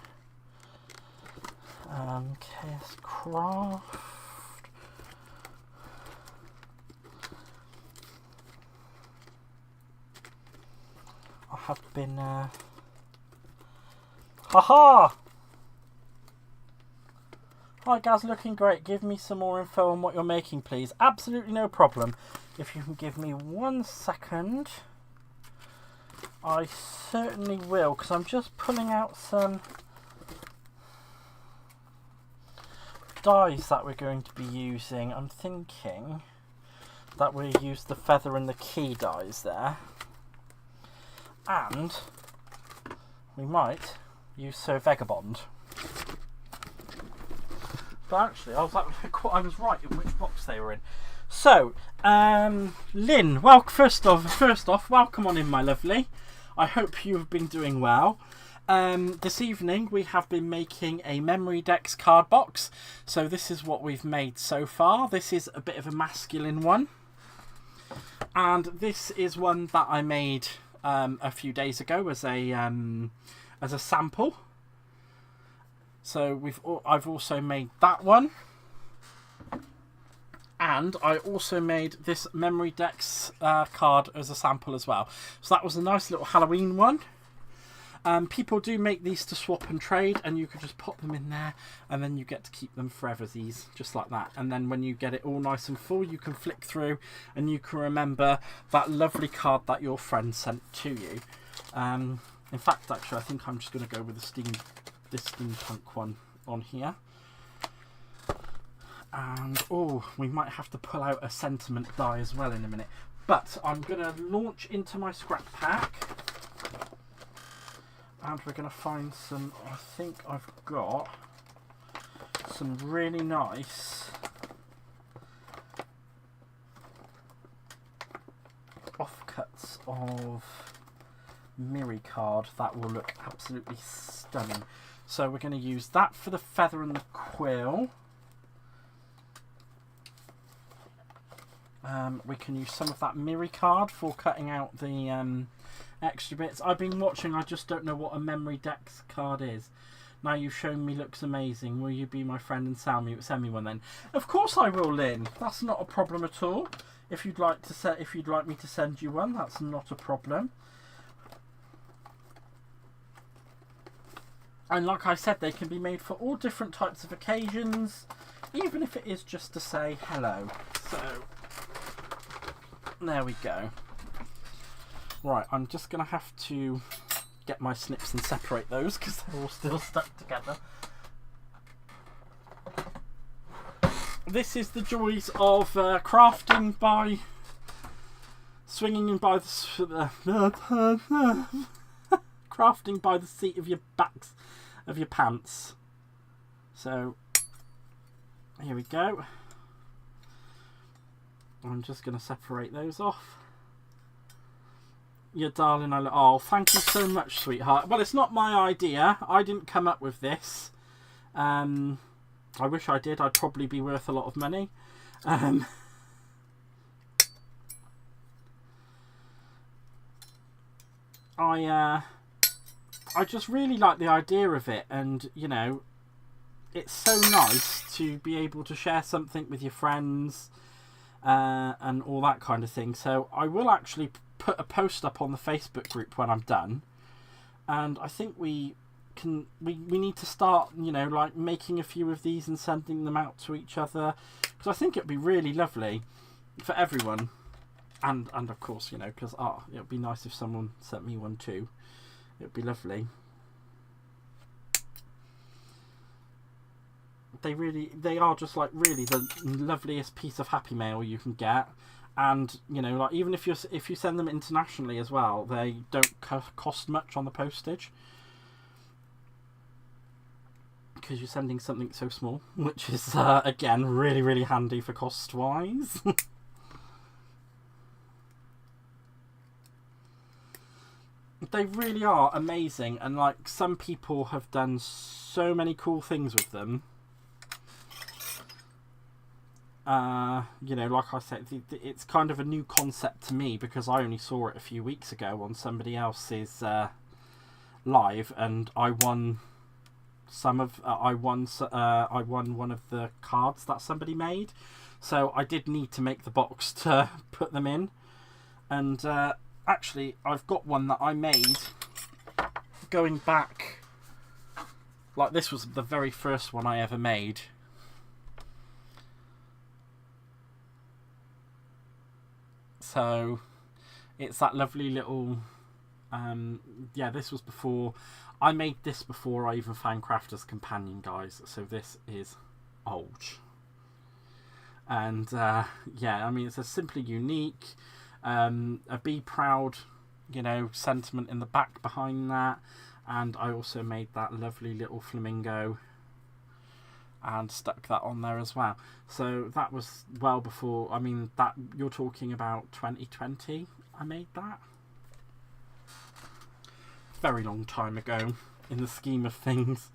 KS Craft. I have been... Haha! Hi Gaz, looking great. Give me some more info on what you're making, please. Absolutely no problem. If you can give me 1 second, I certainly will, because I'm just pulling out some dies that we're going to be using. I'm thinking that we'll use the feather and the key dies there. And we might use Sir Vagabond. But actually, I was right in which box they were in. So, Lynn, well, first off, welcome on in, my lovely. I hope you have been doing well. This evening we have been making a Memory Dex card box. So this is what we've made so far. This is a bit of a masculine one, and this is one that I made a few days ago as a sample. So I've also made that one, and I also made this Memory Dex card as a sample as well. So that was a nice little Halloween one. People do make these to swap and trade, and you could just pop them in there, and then you get to keep them forever, these, just like that. And then when you get it all nice and full, you can flick through, and you can remember that lovely card that your friend sent to you. In fact, actually, I think I'm just going to go with this steampunk one on here. And, oh, we might have to pull out a sentiment die as well in a minute. But I'm going to launch into my scrap pack. And we're going to find some, I think I've got some really nice offcuts of Miri card that will look absolutely stunning. So we're going to use that for the feather and the quill. We can use some of that Miri card for cutting out the extra bits. I've been watching, I just don't know what a Memory Dex card is. Now you've shown me looks amazing. Will you be my friend and send me one then? Of course I will, Lynn. That's not a problem at all. If you'd like me to send you one, that's not a problem. And like I said, they can be made for all different types of occasions, even if it is just to say hello. So, there we go. Right, I'm just going to have to get my snips and separate those because they're all still stuck together. This is the joys of crafting by swinging by the crafting by the seat of your backs of your pants. So here we go. I'm just going to separate those off. You darling, oh, thank you so much, sweetheart. Well, it's not my idea. I didn't come up with this. I wish I did. I'd probably be worth a lot of money. I just really like the idea of it, and you know, it's so nice to be able to share something with your friends and all that kind of thing. So I will actually put a post up on the Facebook group when I'm done, and I think we need to start, you know, like making a few of these and sending them out to each other, because I think it'd be really lovely for everyone, and of course, you know, because it would be nice if someone sent me one too. It would be lovely. They are just like really the loveliest piece of happy mail you can get. And you know, like even if you send them internationally as well, they don't cost much on the postage, because you're sending something so small, which is again really handy for cost wise. They really are amazing, and like some people have done so many cool things with them. You know, like I said, it's kind of a new concept to me because I only saw it a few weeks ago on somebody else's live, and I won I won one of the cards that somebody made. So I did need to make the box to put them in, and actually I've got one that I made going back, like this was the very first one I ever made. So it's that lovely little yeah, this was before I made this, before I even found Crafter's Companion, guys, so this is old. And yeah, I mean, it's a simply unique, a be proud, you know, sentiment in the back behind that. And I also made that lovely little flamingo and stuck that on there as well. So that was well before, I mean, that you're talking about 2020 I made that. Very long time ago in the scheme of things.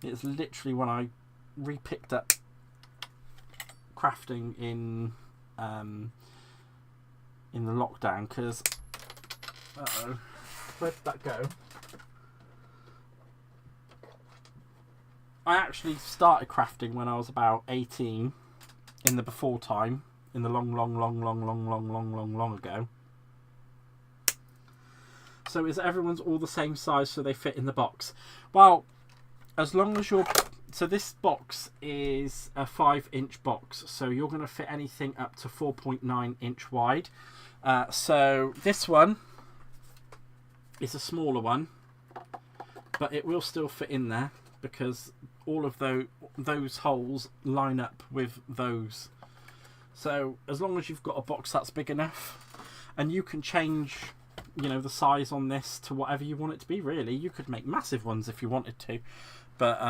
It's literally when I re-picked up crafting in the lockdown, because where did that go? I actually started crafting when I was about 18, in the before time, in the long ago. So is everyone's all the same size so they fit in the box? Well, as long as you're... So this box is a 5-inch box, so you're going to fit anything up to 4.9 inch wide. So this one is a smaller one, but it will still fit in there, because all of those holes line up with those. So as long as you've got a box that's big enough, and you can change, you know, the size on this to whatever you want it to be, really. You could make massive ones if you wanted to, but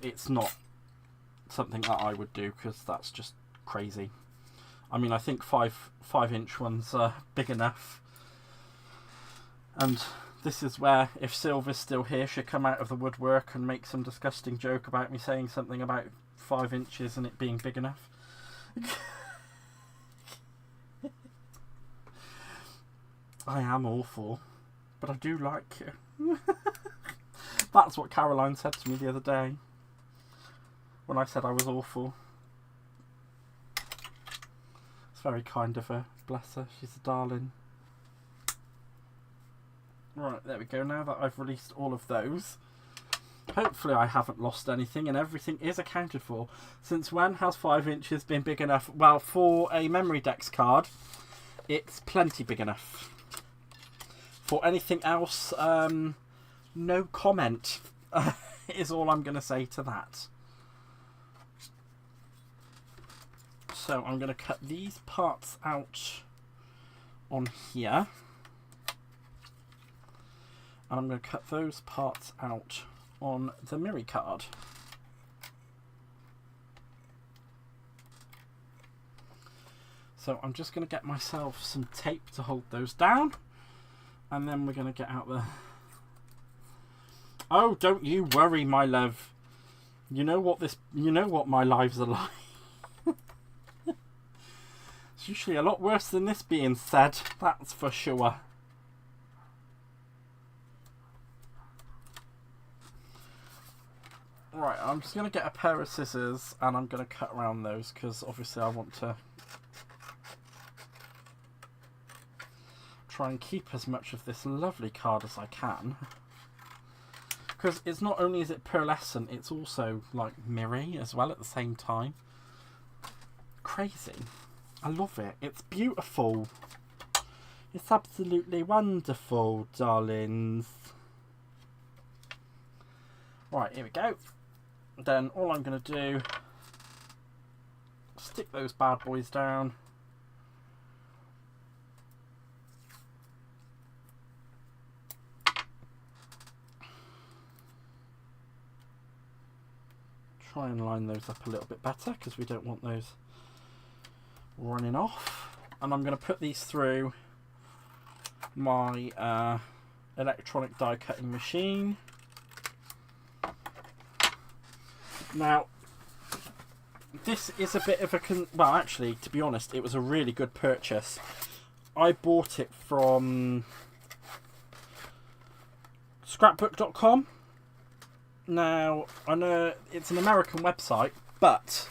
it's not something that I would do, because that's just crazy. I mean, I think 5-inch ones are big enough. And this is where, if Sylvia's still here, she'll come out of the woodwork and make some disgusting joke about me saying something about 5 inches and it being big enough. I am awful, but I do like you. That's what Caroline said to me the other day when I said I was awful. It's very kind of her, bless her, she's a darling. Right, there we go. Now that I've released all of those, hopefully I haven't lost anything and everything is accounted for. Since when has 5 inches been big enough? Well, for a Memory Dex card, it's plenty big enough. For anything else, no comment is all I'm going to say to that. So I'm going to cut these parts out on here. And I'm going to cut those parts out on the Miri card. So I'm just going to get myself some tape to hold those down. And then we're going to get out the... Oh, don't you worry, my love. You know what my lives are like. It's usually a lot worse than this being said, that's for sure. Right, I'm just going to get a pair of scissors and I'm going to cut around those because obviously I want to try and keep as much of this lovely card as I can. Because it's not only is it pearlescent, it's also like mirror as well at the same time. Crazy. I love it. It's beautiful. It's absolutely wonderful, darlings. Right, here we go. Then all I'm going to do, stick those bad boys down. Try and line those up a little bit better because we don't want those running off. And I'm going to put these through my electronic die cutting machine. Now, this is a bit of a... well, actually, to be honest, it was a really good purchase. I bought it from scrapbook.com. Now, I know it's an American website, but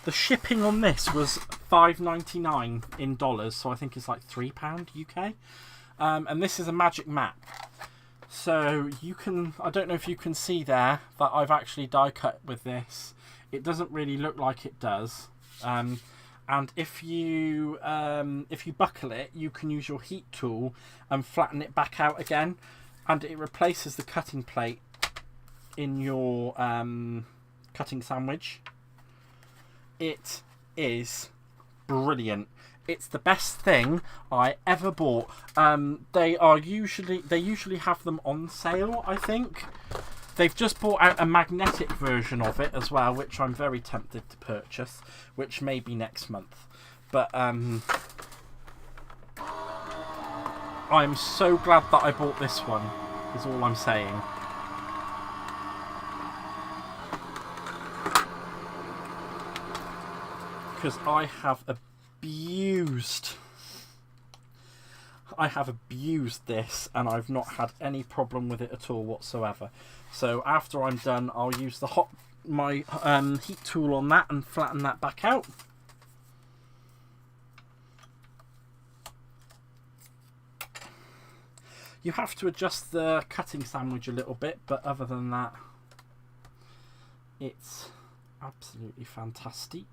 the shipping on this was $5.99 in dollars, so I think it's like £3 UK. And this is a magic map. So you can, I don't know if you can see there that I've actually die cut with this. It doesn't really look like it does. And if you buckle it, you can use your heat tool and flatten it back out again, and it replaces the cutting plate in your cutting sandwich. It is brilliant. It's the best thing I ever bought. They usually have them on sale, I think. They've just brought out a magnetic version of it as well, which I'm very tempted to purchase, which may be next month. But I'm so glad that I bought this one, is all I'm saying. Because I have abused this, and I've not had any problem with it at all whatsoever. So after I'm done, I'll use my heat tool on that and flatten that back out. You have to adjust the cutting sandwich a little bit, but other than that, it's absolutely fantastic.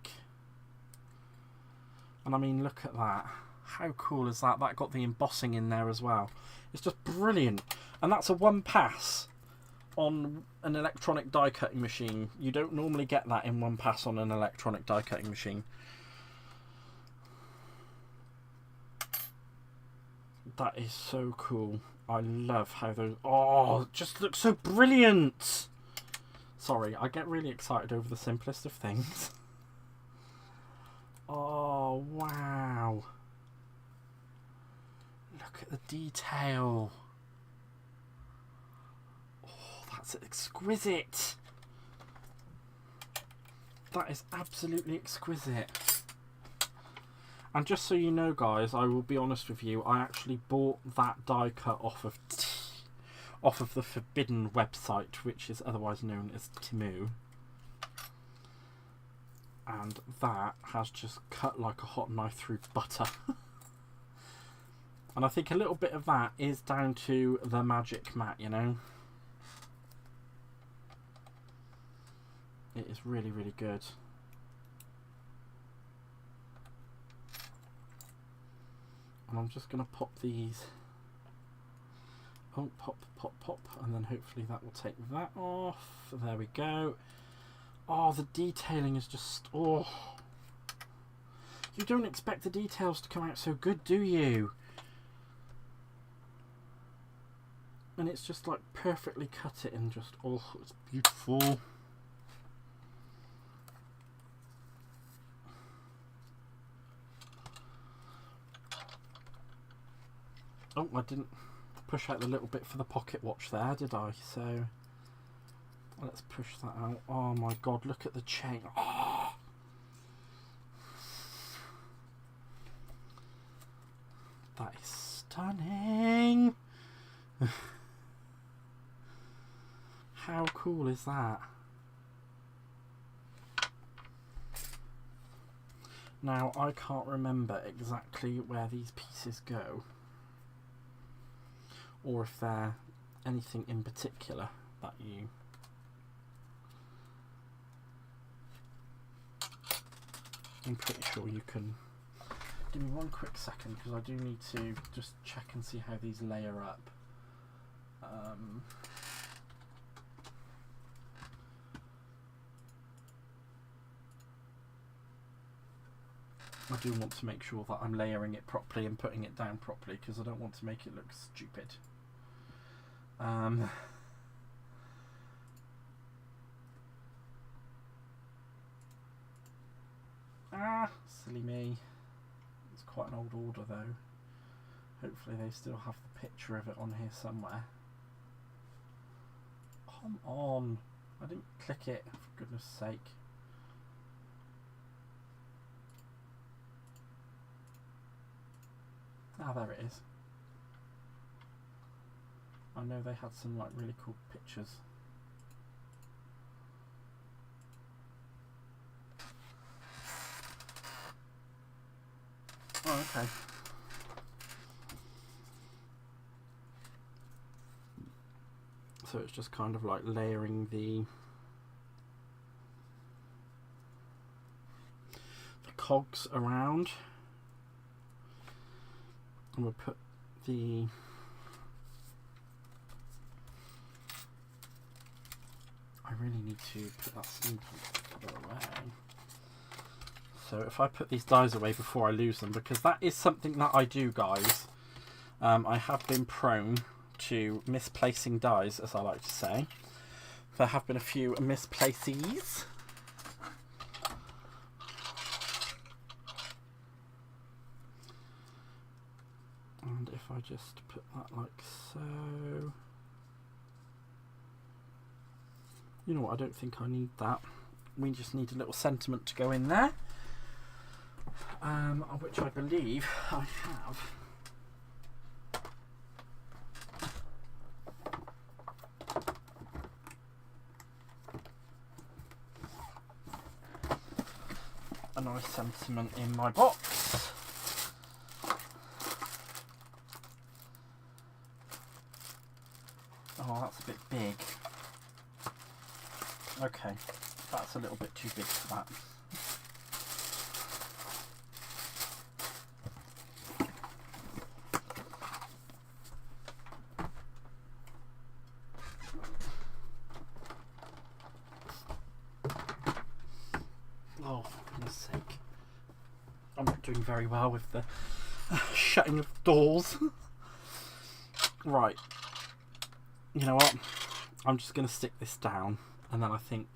And I mean, look at that. How cool is that? That got the embossing in there as well. It's just brilliant. And that's a one pass on an electronic die cutting machine. You don't normally get that in one pass on an electronic die cutting machine. That is so cool. I love how those... oh, it just looks so brilliant. Sorry, I get really excited over the simplest of things. Oh, wow. Look at the detail. Oh, that's exquisite. That is absolutely exquisite. And just so you know, guys, I will be honest with you, I actually bought that die cut off of the Forbidden website, which is otherwise known as Temu. And that has just cut like a hot knife through butter. And I think a little bit of that is down to the magic mat, you know. It is really, really good. And I'm just going to pop these. Oh, pop, pop, pop. And then hopefully that will take that off. There we go. Oh, the detailing is just... Oh. You don't expect the details to come out so good, do you? And it's just like perfectly cut it and just... Oh, it's beautiful. Oh, I didn't push out the little bit for the pocket watch there, did I? So let's push that out. Oh my god, look at the chain. Oh. That is stunning. How cool is that? Now, I can't remember exactly where these pieces go, or if they're anything in particular that you... I'm pretty sure you can... Give me one quick second, because I do need to just check and see how these layer up. I do want to make sure that I'm layering it properly and putting it down properly, because I don't want to make it look stupid. Silly me. It's quite an old order though. Hopefully they still have the picture of it on here somewhere. Come on. I didn't click it, for goodness sake. Ah, there it is. I know they had some like really cool pictures. Oh, okay. So it's just kind of like layering the cogs around. And we'll put the I really need to put that steam pump away. So if I put these dies away before I lose them, because that is something that I do, guys. I have been prone to misplacing dies, as I like to say. There have been a few misplaces. And if I just put that like so... You know what, I don't think I need that. We just need a little sentiment to go in there. Which I believe I have. A nice sentiment in my box. Oh, that's a bit big. Okay, that's a little bit too big for that. Oh, for goodness sake. I'm not doing very well with the shutting of doors. Right. You know what? I'm just going to stick this down, and then I think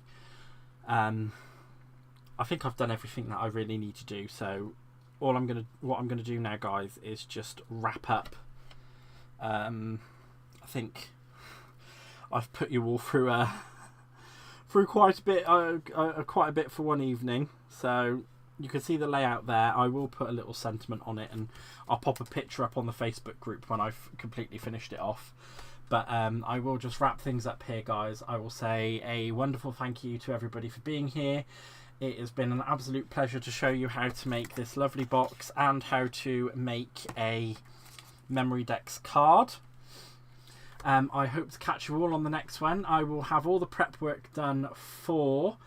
I've done everything that I really need to do. So what I'm gonna do now, guys, is just wrap up. I think I've put you all through quite a bit for one evening. So you can see the layout there. I will put a little sentiment on it, and I'll pop a picture up on the Facebook group when I've completely finished it off. But I will just wrap things up here, guys. I will say a wonderful thank you to everybody for being here. It has been an absolute pleasure to show you how to make this lovely box and how to make a Memory Dex card. I hope to catch you all on the next one. I will have all the prep work done for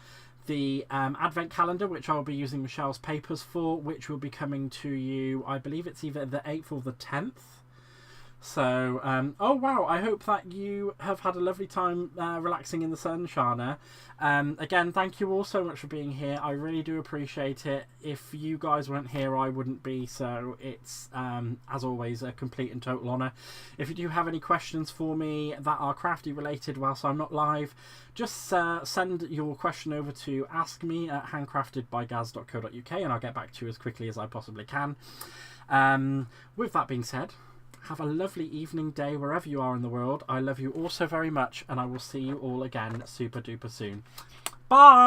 the advent calendar, which I'll be using Michelle's papers for, which will be coming to you, I believe it's either the 8th or the 10th. So, oh wow, I hope that you have had a lovely time relaxing in the sun, Shana. Again, thank you all so much for being here. I really do appreciate it. If you guys weren't here, I wouldn't be, so it's, as always, a complete and total honour. If you do have any questions for me that are crafty related whilst I'm not live, just send your question over to askme at handcraftedbygaz.co.uk and I'll get back to you as quickly as I possibly can. With that being said, have a lovely evening, day, wherever you are in the world. I love you all so very much, and I will see you all again super duper soon. Bye!